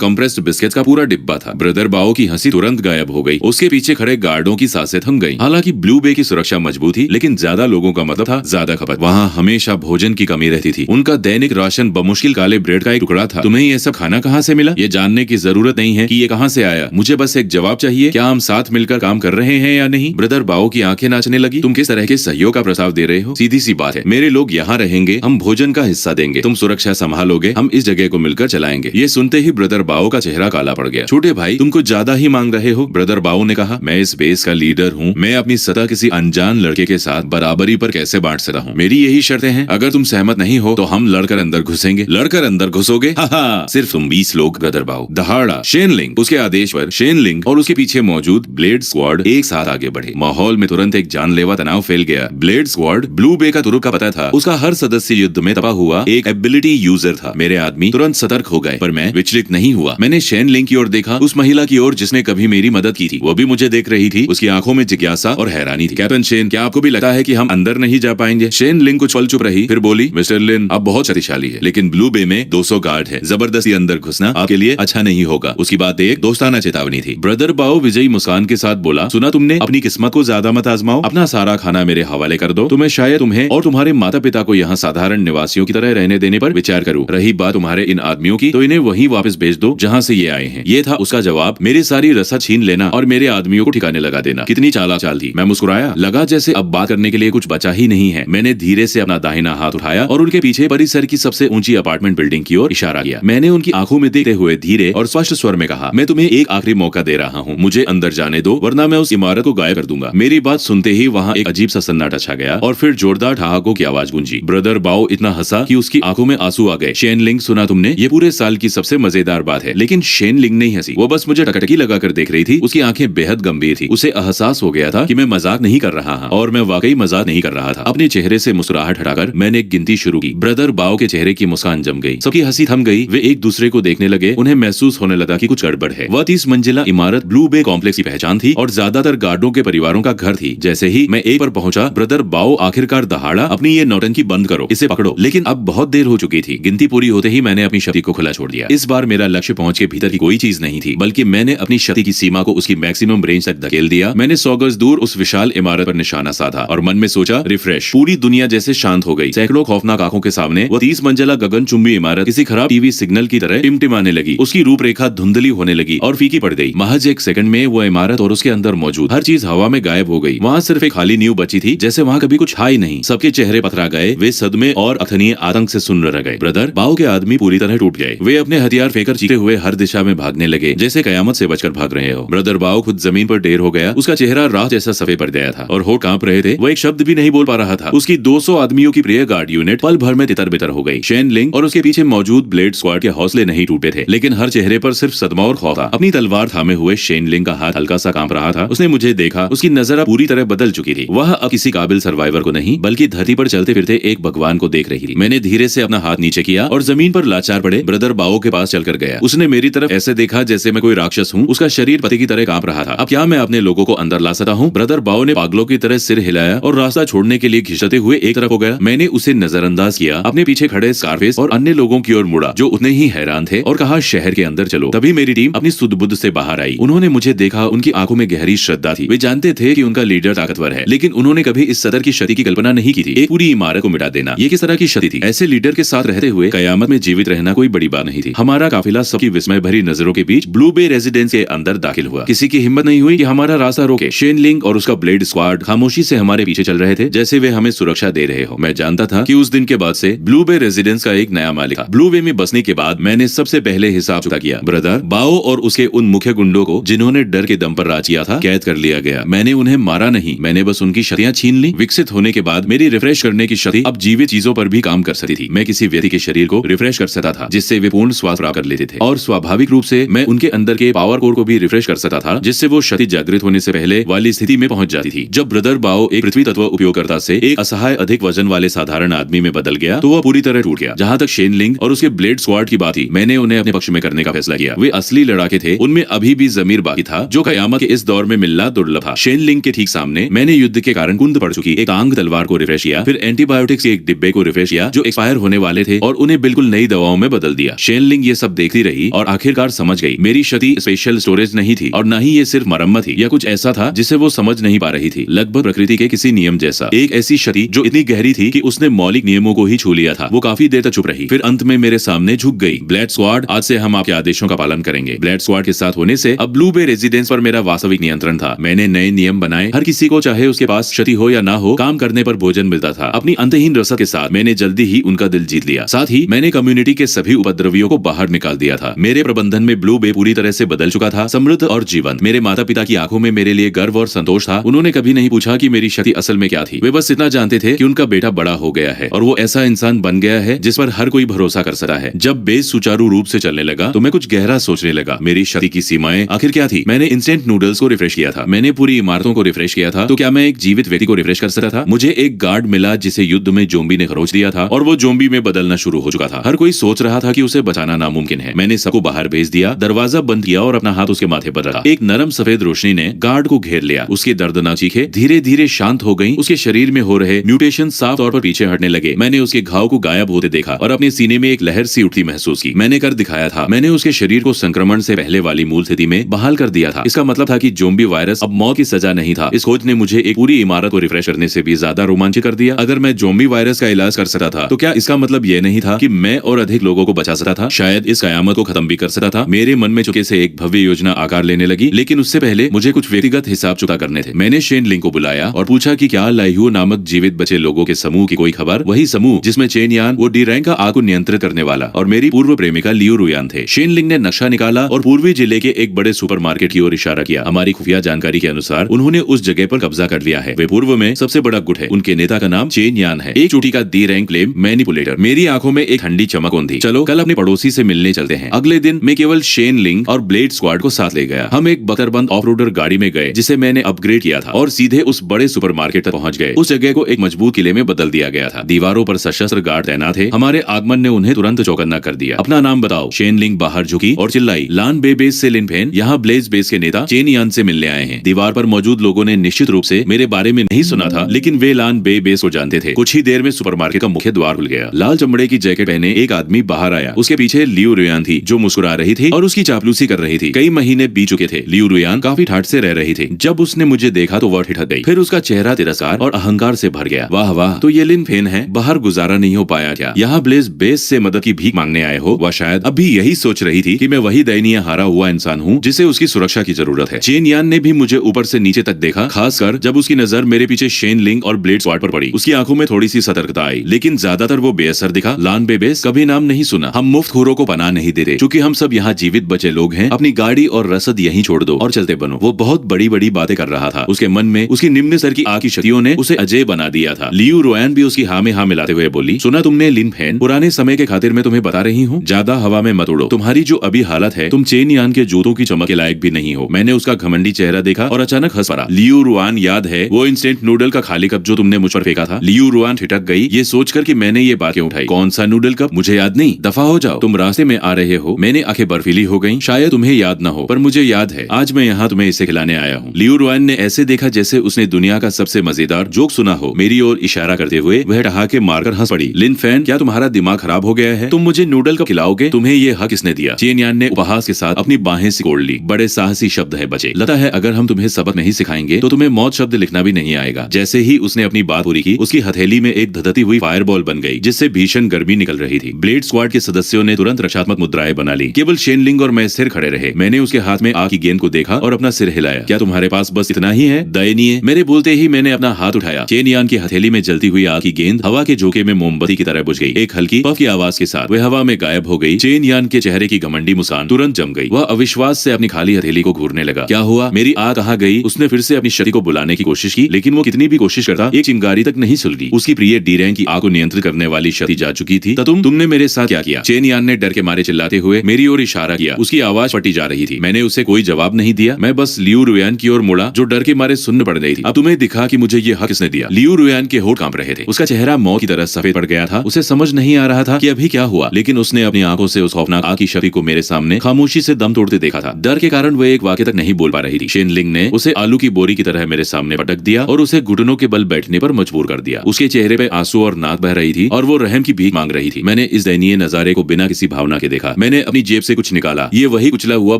कंप्रेस्ड बिस्किट का पूरा डिब्बा था। ब्रदर बाओ की हंसी तुरंत गायब हो गई। उसके पीछे खड़े गार्डों की सांसें थम गईं। हालांकि ब्लू बे की सुरक्षा मजबूत थी, लेकिन ज्यादा लोगों का मतलब था ज्यादा खपत। वहाँ हमेशा भोजन की कमी रहती थी। उनका दैनिक राशन बमुश्किल काले ब्रेड का एक टुकड़ा था। तुम्हें ये सब खाना कहाँ से मिला? ये जानने की जरूरत नहीं है कि ये कहाँ से आया। मुझे बस एक जवाब चाहिए, क्या हम साथ मिलकर काम कर रहे हैं या नहीं? ब्रदर बाओ की आंखें नाचने लगी। तुम किस तरह के सहयोग का प्रस्ताव दे रहे हो? सीधी सी बात है, मेरे लोग यहाँ रहेंगे, हम भोजन का हिस्सा देंगे, तुम सुरक्षा संभालोगे, हम इस जगह को मिलकर चलाएंगे। ये सुनते ही ब्रदर बाओ का चेहरा काला पड़ गया। छोटे भाई, तुम कुछ ज्यादा ही मांग रहे हो, ब्रदर बाओ ने कहा। मैं इस बेस का लीडर हूँ, मैं अपनी सत्ता किसी अनजान लड़के के साथ बराबरी पर कैसे बांट सकता हूँ? मेरी यही शर्तें हैं। अगर तुम सहमत नहीं हो तो हम लड़कर अंदर घुसेंगे। लड़कर अंदर घुसोगे? हाँ, सिर्फ तुम 20 लोग। ब्रदर बाओ दहाड़ा शेनलिंग। उसके आदेश पर शेनलिंग और उसके पीछे मौजूद ब्लेड स्क्वाड एक साथ आगे बढ़े। माहौल में तुरंत एक जानलेवा तनाव फैल गया। ब्लेड स्क्वाड ब्लू बे का तुरुप का पता था। उसका हर सदस्य युद्ध में तपा हुआ एक एबिलिटी यूजर था। मेरे आदमी तुरंत सतर्क हो गए, पर मैं विचलित नहीं हुआ। मैंने शेनलिंग की ओर देखा, उस महिला की ओर जिसने कभी मेरी मदद की थी। वो भी मुझे देख रही थी। उसकी आंखों में जिज्ञासा और हैरानी थी। कैप्टन शेन, क्या आपको भी लगता है कि हम अंदर नहीं जा पाएंगे? शेनलिंग कुछ पल चुप रही, फिर बोली, मिस्टर लिन, आप बहुत शक्तिशाली है, लेकिन ब्लू बे में 200 गार्ड है। जबरदस्ती अंदर घुसना आपके लिए अच्छा नहीं होगा। उसकी बात एक दोस्ताना चेतावनी थी। ब्रदर बाओ विजयी मुस्कान के साथ बोला, सुना तुमने? अपनी किस्मत को ज्यादा मत आजमाओ, अपना सारा खाना मेरे हवाले कर दो। तुम्हें शायद तुम्हें और तुम्हारे माता पिता को यहाँ साधारण निवासियों की तरह रहने देने पर विचार करूं। रही बात तुम्हारे इन आदमियों की, तो इन्हें वहीं वापस भेज दो जहाँ से ये आए हैं। ये था उसका जवाब। मेरी सारी रसद छीन लेना और मेरे आदमियों को ठिकाने लगा देना। कितनी चालाक चाल थी। मैं मुस्कुराया, लगा जैसे अब बात करने के लिए कुछ बचा ही नहीं है। मैंने धीरे से अपना दाहिना हाथ उठाया और उनके पीछे परिसर की सबसे ऊंची अपार्टमेंट बिल्डिंग की ओर इशारा किया। मैंने उनकी आंखों में देखते हुए धीरे और स्पष्ट स्वर में कहा, मैं तुम्हें एक आखिरी मौका दे रहा हूँ, मुझे अंदर जाने दो, वरना मैं उस इमारत को गायब कर दूंगा। मेरी बात सुनते ही वहाँ एक अजीब सा सन्नाटा छा गया और फिर जोरदार ठहाकों की आवाज गूंजी। ब्रदर बाओ इतना हंसा कि उसकी आंखों में आंसू आ गए। शेनलिंग, सुना तुमने? ये पूरे साल की सबसे मजेदार बात है। लेकिन शेनलिंग नहीं हंसी, वो बस मुझे टकटकी लगाकर देख रही थी। उसकी आंखें बेहद गंभीर थी। उसे एहसास हो गया था कि मैं मजाक नहीं कर रहा था, और मैं वाकई मजाक नहीं कर रहा था। अपने चेहरे से मुस्कुराहट हटाकर मैंने एक गिनती शुरू की। ब्रदर बाओ के चेहरे की मुस्कान जम गई। सबकी हंसी थम गई। वे एक दूसरे को देखने लगे। उन्हें महसूस होने लगा कि कुछ गड़बड़ है। वह 30 मंजिला इमारत ब्लू बे कॉम्प्लेक्स की पहचान थी और ज्यादातर गार्डों के परिवारों का घर थी। जैसे ही मैं एक पर पहुंचा, ब्रदर बाओ आखिरकार दहाड़ा, अपनी ये नौटंकी बंद करो, इसे पकड़ो। लेकिन अब बहुत देर हो चुकी थी। गिनती पूरी होते ही मैंने अपनी शक्ति को खुला छोड़ दिया। इस बार मेरा लक्ष्य पहुंच के भीतर की कोई चीज नहीं थी, बल्कि मैंने अपनी शक्ति की सीमा को उसकी मैक्सिमम रेंज तक धकेल दिया। मैंने 100 गज दूर उस विशाल इमारत पर निशाना साधा और मन में सोचा, रिफ्रेश। पूरी दुनिया जैसे शांत हो गई। सैकड़ों खौफनाक आंखों के सामने वो 30 मंजिला गगनचुंबी इमारत किसी खराब टीवी सिग्नल की तरह टिमटिमाने लगी। उसकी रूपरेखा धुंधली होने लगी और फीकी पड़ गई। महज एक सेकंड में वो इमारत और उसके अंदर मौजूद हर चीज हवा में गायब हो गई। वहाँ सिर्फ एक खाली नींव बची थी, जैसे वहाँ कभी कुछ था ही नहीं। सबके चेहरे पथरा गए। वे सदमे और अथनीय आतंक से सुन्न रह गए। ब्रदर बाओ के आदमी पूरी तरह टूट गए। वे अपने हथियार फेंकर चीखते हुए हर दिशा में भागने लगे, जैसे कयामत से बचकर भाग रहे हो। ब्रदर बाओ खुद जमीन पर ढेर हो गया। उसका चेहरा राह जैसा सफेद पड़ गया था और होठ कांप रहे थे। वो एक शब्द भी नहीं बोल पा रहा था। उसकी 200 आदमियों की प्रिय गार्ड यूनिट पल भर में तितर बितर हो गई। शेनलिंग और उसके पीछे मौजूद ब्लेड स्क्वाड के हौसले नहीं टूटे थे, लेकिन हर चेहरे पर सिर्फ सदमा और खौफ था। अपनी तलवार थामे हुए शेनलिंग का हाथ हल्का सा कांप रहा था। उसने मुझे देखा। उसकी नजर अब पूरी तरह बदल चुकी थी। वह अब किसी काबिल सर्वाइवर को नहीं, बल्कि धरती पर चलते फिरते एक भगवान को देख रही थी। मैंने धीरे से अपना हाथ नीचे किया और जमीन पर लाचार पड़े ब्रदर बाओ के पास चलकर गया। उसने मेरी तरफ ऐसे देखा जैसे मैं कोई राक्षस हूँ। उसका शरीर पति की तरह कांप रहा था। अब क्या मैं अपने लोगों को अंदर ला सकता हूँ? ब्रदर बाओ ने पागलों की तरह सिर हिलाया और रास्ता छोड़ने के लिए घिसते हुए एक तरफ हो गया। मैंने उसे नजरअंदाज किया। अपने पीछे खड़े स्कारफेस और अन्य लोगों की ओर मुड़ा, जो उतने ही हैरान थे, और कहा, शहर के अंदर चलो। तभी मेरी टीम अपनी सुध बुद्ध से बाहर आई। उन्होंने मुझे देखा। उनकी आंखों में गहरी श्रद्धा थी। वे जानते थे कि उनका लीडर ताकतवर है, लेकिन उन्होंने कभी इस सदर की शक्ति की कल्पना नहीं की थी। एक पूरी इमारत को मिटा देना, ये किस तरह की शक्ति थी? ऐसे लीडर के साथ रहते हुए कयामत में जीवित रहना कोई बड़ी बात नहीं थी। हमारा काफिला सबकी विस्मय भरी नजरों के बीच ब्लू बे रेजिडेंस के अंदर दाखिल हुआ। किसी की हिम्मत नहीं हुई कि हमारा रास्ता रोके। शेनलिंग और उसका ब्लेड स्क्वाड खामोशी से हमारे पीछे चल रहे थे, जैसे वे हमें सुरक्षा दे रहे हो। मैं जानता था कि उस दिन के बाद से ब्लू बे रेजिडेंस का एक नया मालिक था। ब्लू बे में बसने के बाद मैंने सबसे पहले हिसाब चुका किया। ब्रदर बाओ और उसके उन मुख्य गुंडों को जिन्होंने डर के दम पर राज किया था, कैद कर लिया गया। मैंने उन्हें मारा नहीं, मैंने बस उनकी शक्तियां छीन ली। विकसित होने के बाद मेरी रिफ्रेश करने की शक्ति अब जीवित चीजों पर भी काम कर सकती थी। मैं किसी व्यक्ति के शरीर को रिफ्रेश कर सकता था, जिससे वे पूर्ण स्वास्थ्य प्राप्त कर लेते थे, और स्वाभाविक रूप से मैं उनके अंदर के पावर कोर को भी रिफ्रेश कर सकता था, जिससे वो शक्ति जागृत होने से पहले वाली स्थिति में पहुंच जाती थी। जब ब्रदर बाओ एक पृथ्वी तत्व उपयोगकर्ता से एक असहाय अधिक वजन वाले साधारण आदमी में बदल गया, तो वह पूरी तरह टूट गया। जहां तक शेनलिंग और उसके ब्लेड स्क्वाड की बात थी, मैंने उन्हें अपने पक्ष में करने का फैसला किया। वे असली लड़ाके थे। उनमें अभी भी जमीर बाकी था, जो कयामत के इस दौर में मिलना दुर्लभ था। शेनलिंग के ठीक सामने मैंने युद्ध के कारण कुंद पड़ चुकी एक तांग तलवार को रिफ्रेश किया, फिर एंटीबायोटिक्स के एक डिब्बे को रिफ्रेश रिफ्रेश किया जो एक्सपायर होने वाले थे और उन्हें बिल्कुल नई दवाओं में बदल दिया। शेनलिंग ये सब देखती रही और आखिरकार समझ गई मेरी क्षति स्पेशल स्टोरेज नहीं थी और न ही ये सिर्फ मरम्मत थी या कुछ ऐसा था जिसे वो समझ नहीं पा रही थी, लगभग प्रकृति के किसी नियम जैसा। एक ऐसी क्षति जो इतनी गहरी थी कि उसने मौलिक नियमों को ही छू लिया था। वो काफी देर तक चुप रही, फिर अंत में मेरे सामने झुक गई। ब्लेड स्क्वाड, आज से हम आपके आदेशों का पालन करेंगे। ब्लेड स्क्वाड के साथ होने से अब ब्लू बे रेजिडेंस पर मेरा वास्तविक नियंत्रण था। मैंने नए नियम बनाए, हर किसी को चाहे उसके पास क्षति हो या ना हो काम करने पर भोजन मिलता था। अपनी अंतहीन रसद के साथ मैंने जल्दी ही उनका दिल जीत लिया। साथ ही मैंने कम्युनिटी के सभी उपद्रवियों को बाहर निकाल दिया था। मेरे प्रबंधन में ब्लू बे पूरी तरह से बदल चुका था, समृद्ध और जीवंत। मेरे माता पिता की आंखों में मेरे लिए गर्व और संतोष था। उन्होंने कभी नहीं पूछा कि मेरी क्षति असल में क्या थी। वे बस इतना जानते थे कि उनका बेटा बड़ा हो गया है और वो ऐसा इंसान बन गया है जिस पर हर कोई भरोसा कर सकता है। जब बेस सुचारू रूप से चलने लगा तो मैं कुछ गहरा सोचने लगा। मेरी क्षति की सीमाएं आखिर क्या थी? मैंने इंस्टेंट नूडल्स को रिफ्रेश किया था, मैंने पूरी इमारतों को रिफ्रेश किया था, तो क्या मैं एक जीवित व्यक्ति को रिफ्रेश कर सकता था? मुझे एक गार्ड मिला जिसे युद्ध में जोम्बी ने खरोच दिया था और वो जोम्बी में बदलना शुरू हो चुका था। हर कोई सोच रहा था कि उसे बचाना नामुमकिन है। मैंने सबको बाहर भेज दिया, दरवाजा बंद किया और अपना हाथ उसके माथे पर रखा। एक नरम सफेद रोशनी ने गार्ड को घेर लिया। उसकी दर्दनाक चीखें धीरे धीरे शांत हो गईं। उसके शरीर में हो रहे म्यूटेशन साफ तौर पर पीछे हटने लगे। मैंने उसके घाव को गायब होते देखा और अपने सीने में एक लहर सी उठती महसूस की। मैंने कर दिखाया था। मैंने उसके शरीर को संक्रमण से पहले वाली मूल स्थिति में बहाल कर दिया था। इसका मतलब था कि जोम्बी वायरस अब मौत की सजा नहीं था। इस खोज ने मुझे एक पूरी इमारत को रिफ्रेश करने से भी ज्यादा रोमांचित कर दिया। अगर मैं जोम्बी वायरस का इलाज कर सकता था तो क्या इसका मतलब यह नहीं था कि मैं और अधिक लोगों को बचा सकता था? शायद इस कयामत को खत्म भी कर सकता था। मेरे मन में चुके से एक भव्य योजना आकार लेने लगी, लेकिन उससे पहले मुझे कुछ व्यक्तिगत हिसाब चुका करने थे। मैंने शेनलिंग को बुलाया और पूछा कि क्या लाइहू नामक जीवित बचे लोगों के समूह की कोई खबर? वही समूह जिसमें चेन यान, वो डी रैंक का आग को नियंत्रित करने वाला और मेरी पूर्व प्रेमिका लियू रुयान थे। शेनलिंग ने नक्शा निकाला और पूर्वी जिले के एक बड़े सुपरमार्केट की ओर इशारा किया। हमारी खुफिया जानकारी के अनुसार उन्होंने उस जगह पर कब्जा कर लिया है। वे पूर्व में सबसे बड़ा गुट है। उनके नेता का नाम चेन यान है, एक चोटी का डी रैंक क्लेम मैनिपुलेटर। मेरी आंखों में एक ठंडी चमक थी। चलो कल अपने पड़ोसी से मिलने चलते हैं। अगले दिन मैं केवल शेनलिंग और ब्लेड स्क्वाड को साथ ले गया। हम एक बकरबंद ऑफ-रोडर गाड़ी में गए जिसे मैंने अपग्रेड किया था और सीधे उस बड़े सुपरमार्केट तक पहुंच गए। उस जगह को एक मजबूत किले में बदल दिया गया था। दीवारों पर सशस्त्र गार्ड तैनात थे। हमारे आगमन ने उन्हें तुरंत चौकन्ना कर दिया। अपना नाम बताओ। शेनलिंग बाहर झुकी और चिल्लाई, लान बे बेस से लिनफेन, यहाँ ब्लेज बेस के नेता चेन यान से मिलने आए हैं। दीवार पर मौजूद लोगों ने निश्चित रूप से मेरे बारे में नहीं सुना था, लेकिन वे लान बे बेस को जानते थे। कुछ ही देर में सुपरमार्केट का मुख्य द्वार खुल गया। लाल चमड़े की जैकेट पहने एक आदमी बाहर आया। उसके पीछे लियू रुयान थी जो मुस्कुरा रही थी और उसकी चापलूसी कर रही थी। कई महीने बीत चुके थे। लियू रुयान काफी ठाठ से रह रही थी। जब उसने मुझे देखा तो वह ठिठक गई। फिर उसका चेहरा तिरस्कार और अहंकार से भर गया। वाह वाह, तो ये लिनफेन है? बाहर गुजारा नहीं हो पाया क्या? यहाँ ब्लेज बेस से मदद की भीख मांगने आए हो? वह शायद अब भी यही सोच रही थी कि मैं वही दयनीय हारा हुआ इंसान हूँ जिसे उसकी सुरक्षा की जरूरत है। चेन यान ने भी मुझे ऊपर से नीचे तक देखा, खासकर जब उसकी नजर मेरे पीछे शेनलिंग और ब्लेड स्क्वाड पर पड़ी। उसकी आंखों में थोड़ी सी सतर्कता आई, लेकिन ज्यादातर वो बेअसर दिखा। लान बे बेस कभी नाम नहीं सुना। हम मुफ्तखोरों को पनाह नहीं देते, क्योंकि हम सब यहाँ जीवित बचे लोग हैं। अपनी गाड़ी और रसद यहीं छोड़ दो और चलते बनो। वो बहुत बड़ी बड़ी बातें कर रहा था। उसके मन में उसकी निम्न स्तर की आग की क्षतियों ने उसे अजय बना दिया था। लियू रुयान भी उसकी हाँ में हाँ मिलाते हुए बोली, सुना तुमने लिनफेन? पुराने समय के खातिर मैं तुम्हें बता रही हूँ, ज्यादा हवा में मत उड़ो। तुम्हारी जो अभी हालत है, तुम चेन यान के जूतों की चमक के लायक भी नहीं हो। मैंने उसका घमंडी चेहरा देखा और अचानक हंस पड़ा। लियू रुयान, याद है वो इंस्टेंट नूडल का खाली कप जो तुमने मुझ पर फेंका था? लियू रुयान ठिठक गई, ये सोचकर कि मैंने ये बात क्यों उठाई। कौन सा नूडल कप? मुझे याद नहीं। दफा हो जाओ, तुम रास्ते में आ रहे हो। मैंने आंखें बर्फीली हो गईं। शायद तुम्हें याद न हो, पर मुझे याद है। आज मैं यहाँ तुम्हें इसे खिलाने आया हूँ। लियू रुयान ने ऐसे देखा जैसे उसने दुनिया का सबसे मजेदार जोक सुना हो। मेरी ओर इशारा करते हुए वह ठहाके मारकर हंस पड़ी। लिनफेन, क्या तुम्हारा दिमाग खराब हो गया है? तुम मुझे नूडल कप खिलाओगे? तुम्हें ये हक किसने दिया? चेन यान ने उपहास के साथ अपनी बाहें सिकोड़ ली। बड़े साहसी शब्द है बचे। लगता है अगर हम तुम्हें सबक नहीं सिखाएंगे तो तुम्हें मौत शब्द लिखना भी नहीं आएगा। जैसे ही उसने अपनी बात पूरी की, उसकी हथेली में एक धधती हुई फायरबॉल बन गई जिससे भीषण गर्मी निकल रही थी। ब्लेड स्क्वाड के सदस्यों ने तुरंत रक्षात्मक मुद्राएं बना ली। केवल शेनलिंग और मैं स्थिर खड़े रहे। मैंने उसके हाथ में आग की गेंद को देखा और अपना सिर हिलाया। क्या तुम्हारे पास बस इतना ही है? दयनीय। मेरे बोलते ही मैंने अपना हाथ उठाया। चेन यान की हथेली में जलती हुई आग की गेंद हवा के झोंके में मोमबत्ती की तरह बुझ गई। एक हल्की पफ की आवाज के साथ वह हवा में गायब हो गई। चेन यान के चेहरे की घमंडी मुस्कान तुरंत जम गई। वह अविश्वास से अपनी खाली हथेली को घूरने लगा। क्या हुआ? मेरी आग कहाँ गई? उसने फिर से अपनी शक्ति को बुलाने की कोशिश की, लेकिन वो कितनी भी कोशिश करता एक चिंगारी तक नहीं सुलगी। उसकी प्रिय डी रैंक की आग को नियंत्रित करने वाली शक्ति जा चुकी थी। तुमने मेरे साथ क्या किया? चेन यान ने डर के मारे चिल्लाते हुए मेरी ओर इशारा किया। उसकी आवाज फटी जा रही थी। मैंने उसे कोई जवाब नहीं दिया। मैं बस लियू रुयान की ओर मुड़ा जो डर के मारे सुन्न पड़ गई थी। अब तुम्हें दिखा कि मुझे ये हक किसने दिया। लियू रुयान के होठ कांप रहे थे। उसका चेहरा मौत की तरह सफेद पड़ गया था। उसे समझ नहीं आ रहा था कि अभी क्या हुआ, लेकिन उसने अपनी आंखों से उस खौफनाक आग की शक्ति को मेरे सामने खामोशी से दम तोड़ते देखा था। डर के कारण वह एक वाक्य तक नहीं बोल पा रही थी। शेनलिंग ने उसे आलू की बोरी की तरह मेरे सामने पटक दिया और उसे घुटनों के बल बैठने पर मजबूर कर दिया। उसके चेहरे पे आंसू और आंख बह रही थी और वो रहम की भीख मांग रही थी। मैंने इस दयनीय नजारे को बिना किसी भावना के देखा। मैंने अपनी जेब से कुछ निकाला। ये वही कुचला हुआ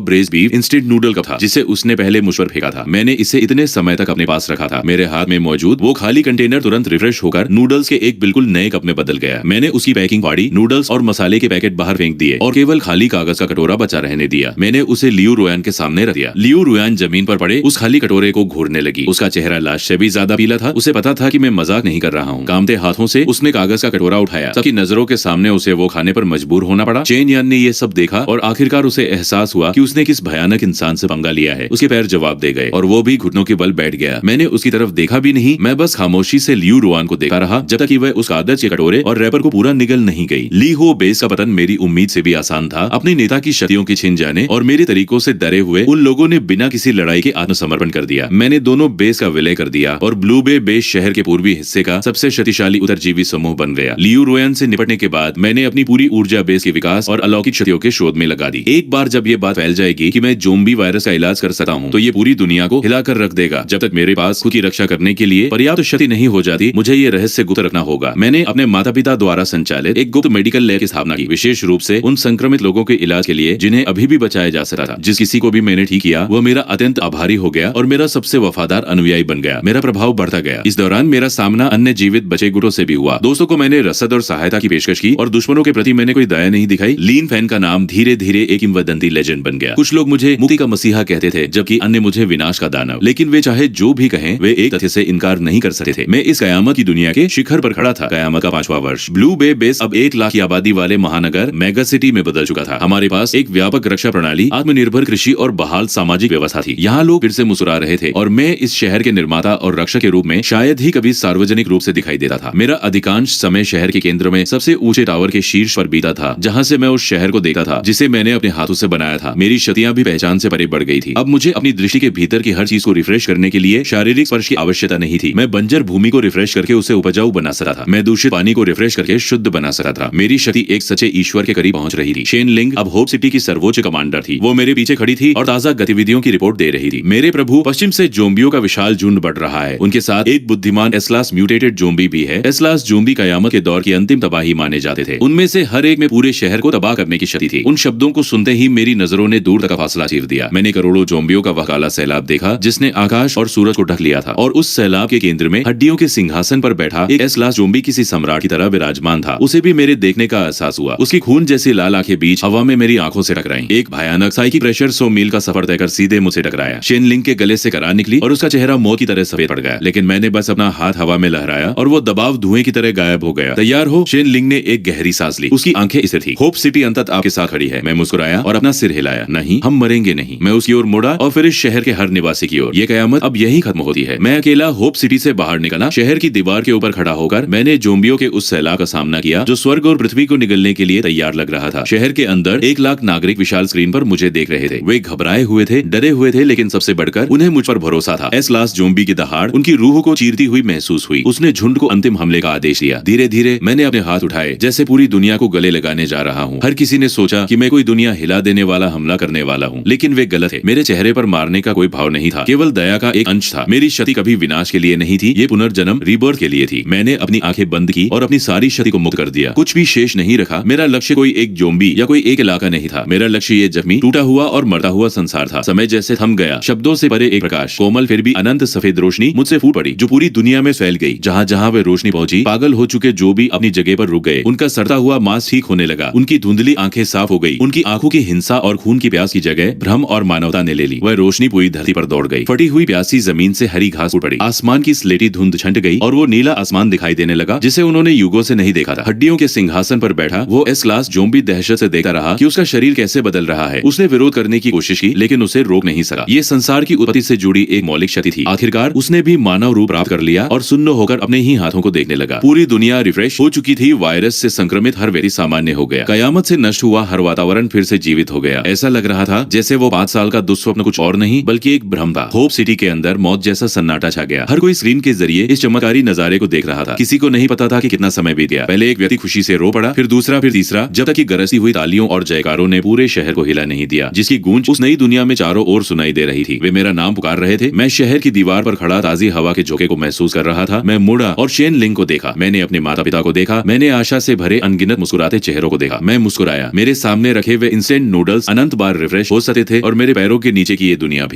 ब्रेज बीफ इंस्टेंट नूडल का था जिसे उसने पहले मुझ पर फेंका था। मैंने इसे इतने समय तक अपने पास रखा था। मेरे हाथ में मौजूद वो खाली कंटेनर तुरंत रिफ्रेश होकर नूडल्स के एक बिल्कुल नए कप में बदल गया। मैंने उसकी पैकिंग फाड़ी, नूडल्स और मसाले के पैकेट बाहर फेंक दिए और केवल खाली कागज का कटोरा बचा रहने दिया। मैंने उसे लियू रुयान के सामने रख दिया। लियू रुयान जमीन पर पड़े उस खाली कटोरे को घूरने लगी। उसका चेहरा लाश से भी ज्यादा पीला था। उसे पता था कि मैं मजाक नहीं कर रहा हूँ। कांपते हाथों से उसने कागज का कटोरा उठाया। सबकी नजरों के सामने उसे वो खाने पर मजबूर होना पड़ा। चेन यान ने ये सब देखा और आखिरकार उसे एहसास हुआ कि उसने किस भयानक इंसान से पंगा लिया है। उसके पैर जवाब दे गए और वो भी घुटनों के बल बैठ गया। मैंने उसकी तरफ देखा भी नहीं। मैं बस खामोशी से लियू रुआन को देखा रहा जब तक कि वह उस कागज के कटोरे और रैपर को पूरा निगल नहीं गई। ली हो बेस का पतन मेरी उम्मीद से भी आसान था। अपने नेता की शक्तियों के छिन जाने और मेरे तरीकों से डरे हुए उन लोगों ने बिना किसी लड़ाई के आत्मसमर्पण कर दिया। मैंने दोनों बेस का विलय कर दिया और ब्लू बे बेस शहर के पूर्वी हिस्से का सबसे शक्तिशाली उत्तरजीवी समूह बन गया। लियू रुयान से निपटने के बाद मैंने अपनी पूरी ऊर्जा बेस के विकास और अलौकिक शक्तियों के शोध में लगा दी। एक बार जब ये बात फैल जाएगी कि मैं ज़ोंबी वायरस का इलाज कर सकता हूँ तो ये पूरी दुनिया को हिलाकर रख देगा। जब तक मेरे पास खुद की रक्षा करने के लिए पर्याप्त शक्ति नहीं हो जाती, मुझे ये रहस्य गुप्त रखना होगा। मैंने अपने माता पिता द्वारा संचालित एक गुप्त मेडिकल लैब की स्थापना की, विशेष रूप से उन संक्रमित लोगों के इलाज के लिए जिन्हें अभी भी बचाया जा सकता था। जिस किसी को भी मैंने ठीक किया वो मेरा अत्यंत आभारी हो गया और मेरा सबसे वफादार अनुयायी बन गया। मेरा प्रभाव बढ़ता गया। इस दौरान मेरा सामना अन्य जीवित बचे गुटों से भी हुआ। दोस्तों को मैंने रसद और सहायता की पेशकश की और दुश्मनों के प्रति मैंने कोई दया नहीं दिखाई। लीन फैन का नाम धीरे धीरे एक किंवदंती लेजेंड बन गया। कुछ लोग मुझे मुक्ति का मसीहा कहते थे जबकि अन्य मुझे विनाश का दानव। लेकिन वे चाहे जो भी कहें, वे एक तथ्य से इनकार नहीं कर सकते थे। मैं इस कयामत की दुनिया के शिखर पर खड़ा था। कयामत का 5वां वर्ष। ब्लू बे बेस अब 1 लाख की आबादी वाले महानगर मेगा सिटी में बदल चुका था। हमारे पास एक व्यापक रक्षा प्रणाली, आत्मनिर्भर कृषि और बहाल सामाजिक व्यवस्था थी। यहाँ लोग फिर से मुस्कुरा रहे थे और मैं इस शहर के निर्माता और रक्षक के रूप में शायद ही कभी सार्वजनिक रूप से दिखाई देता था। मेरा अधिकांश समय शहर के केंद्र में सबसे ऊंचे टावर के शीर्ष पर बीता था, जहाँ से मैं उस शहर को देखता था जिसे मैंने अपने हाथों से बनाया था। मेरी क्षतियां भी पहचान से परे बढ़ गई थी। अब मुझे अपनी दृष्टि के भीतर की हर चीज को रिफ्रेश करने के लिए शारीरिक स्पर्श की आवश्यकता नहीं थी। मैं बंजर भूमि को रिफ्रेश करके उसे उपजाऊ बना सकता था। मैं दूषित पानी को रिफ्रेश करके शुद्ध बना सकता था। मेरी शक्ति एक सच्चे ईश्वर के करीब पहुंच रही थी। शेन लिंग अब होप सिटी की सर्वोच्च कमांडर थी। वो मेरे पीछे खड़ी थी और ताजा गतिविधियों की रिपोर्ट दे रही थी। मेरे प्रभु, पश्चिम से जोम्बियों का विशाल झुंड बढ़ रहा है। उनके साथ एक बुद्धिमान एस्लास म्यूटेटेड जोम्बी भी है। एस्लास जोम्बी कयामत के दौर की अंतिम तबाही माने जाते थे। उनमें से हर एक में पूरे शहर को तबाह करने की शक्ति थी। उन शब्दों को सुनते ही मेरी नजरों ने दूर तक का फासला चीर दिया। मैंने करोड़ों जोम्बियों का वह काला सैलाब देखा जिसने आकाश और सूरज को ढक लिया था और उस सैलाब के केंद्र में हड्डियों के सिंहासन पर बैठा एक एस्लास जोम्बी किसी सम्राट की तरह विराजमान था। उसे भी मेरे देखने का एहसास हुआ। उसकी खून जैसी लाल आंखें बीच हवा में मेरी आंखों से टकराई। एक भयानक साइकिक प्रेशर 100 मील का सफर तय कर सीधे मुझसे टकराया। शेन लिंग के गले से करार निकली और उसका चेहरा मौत की तरह सफेद पड़ गया। लेकिन मैंने बस अपना हाथ हवा में लहराया और वो दबाव धुएं की तरह गायब हो गया। तैयार हो? शेन लिंग ने एक गहरी सांस ली। उसकी आंखें स्थिर थी। होप सिटी अंततः आपके साथ खड़ी है। मैं मुस्कुराया और अपना सिर हिलाया। नहीं, हम मरेंगे नहीं। मैं उसकी ओर मुड़ा और फिर इस शहर के हर निवासी की ओर। ये कयामत अब यही खत्म होती है। मैं अकेला होप सिटी से बाहर निकला। शहर की दीवार के ऊपर खड़ा होकर मैंने जोम्बियों के उस सैलाब का सामना किया जो स्वर्ग और पृथ्वी को निगलने के लिए तैयार लग रहा था। शहर के अंदर 1 लाख नागरिक विशाल स्क्रीन पर मुझे देख रहे थे। वे घबराए हुए थे, डरे हुए थे, लेकिन सबसे बढ़कर उन्हें मुझ पर भरोसा था। एस्लास जोम्बी की दहाड़ उनकी रूह को चीरती हुई महसूस हुई। उसने झुंड को अंतिम हमले का आदेश दिया। धीरे धीरे मैंने अपने हाथ उठाए जैसे पूरी दुनिया को गले लगाने जा रहा हूँ। हर किसी ने सोचा कि मैं कोई दुनिया हिला देने वाला हमला करने वाला हूँ, लेकिन वे गलत थे। मेरे चेहरे पर मारने का कोई भाव नहीं था, केवल दया का एक अंश था। मेरी शक्ति कभी विनाश के लिए नहीं थी, ये पुनर्जन्म रीबर्थ के लिए थी। मैंने अपनी आंखें बंद की और अपनी सारी शक्ति को मुक्त कर दिया। कुछ भी शेष नहीं रखा। मेरा लक्ष्य कोई एक जोम्बी या कोई एक इलाका नहीं था। मेरा लक्ष्य ये जख्मी, टूटा हुआ और मरता हुआ संसार था। समय जैसे थम गया। शब्दों से परे एक प्रकाश, कोमल फिर भी अनंत सफेद रोशनी मुझसे फूट पड़ी जो पूरी दुनिया में फैल गई। जहाँ जहाँ वे रोशनी पहुंची, पागल हो चुके जो भी अपनी जगह पर रुक गए। उनका सड़ता हुआ मांस ठीक होने लगा। उनकी धुंधली आंखें साफ हो गई। उनकी आंखों की हिंसा और खून की प्यास की जगह भ्रम और मानवता ने ले ली। वह रोशनी पूरी धरती पर दौड़ गई। फटी हुई प्यासी जमीन से हरी घास उड़ पड़ी। आसमान की स्लेटी धुंध छंट गई और वो नीला आसमान दिखाई देने लगा जिसे उन्होंने युगों से नहीं देखा था। हड्डियों के सिंहासन पर बैठा वो एस्लास जोम्बी दहशत से देखता रहा कि उसका शरीर कैसे बदल रहा है। उसने विरोध करने की कोशिश की लेकिन उसे रोक नहीं सका। ये संसार की उत्पत्ति से जुड़ी एक मौलिक शक्ति थी। आखिरकार उसने भी मानव रूप प्राप्त कर लिया और सुन्न होकर अपने ही हाथों को देखने लगा। पूरी दुनिया रिफ्रेश हो चुकी थी। वायरस से संक्रमित हर व्यक्ति सामान्य हो गया। कयामत से नष्ट हुआ हर वातावरण फिर से जीवित हो गया। ऐसा लग रहा था जैसे वो 5 साल का दुस्वप्न कुछ और नहीं बल्कि एक भ्रम था। होप सिटी के अंदर मौत जैसा सन्नाटा छा गया। हर कोई स्क्रीन के जरिए इस चमत्कारी नजारे को देख रहा था। किसी को नहीं पता था कि कितना समय बीत गया। पहले एक व्यक्ति खुशी से रो पड़ा, फिर दूसरा, फिर तीसरा, जब तक कि गरजती हुई तालियों और जयकारों ने पूरे शहर को हिला नहीं दिया, जिसकी गूंज उस नई दुनिया में चारों ओर सुनाई दे रही थी। वे मेरा नाम पुकार रहे थे। मैं शहर की दीवार पर खड़ा ताजी हवा के झोंके को महसूस कर रहा था। मैं मुड़ा और शेन लिंग को देखा। मैंने अपने माता पिता को देखा, मैंने आशा से भरे अनगिनत मुस्कुराते चेहरों को देखा। मैं मुस्कुराया। मेरे सामने रखे हुए इंस्टेंट नूडल्स अनंत बार रिफ्रेश हो सकते थे और मेरे पैरों के नीचे की ये दुनिया भी।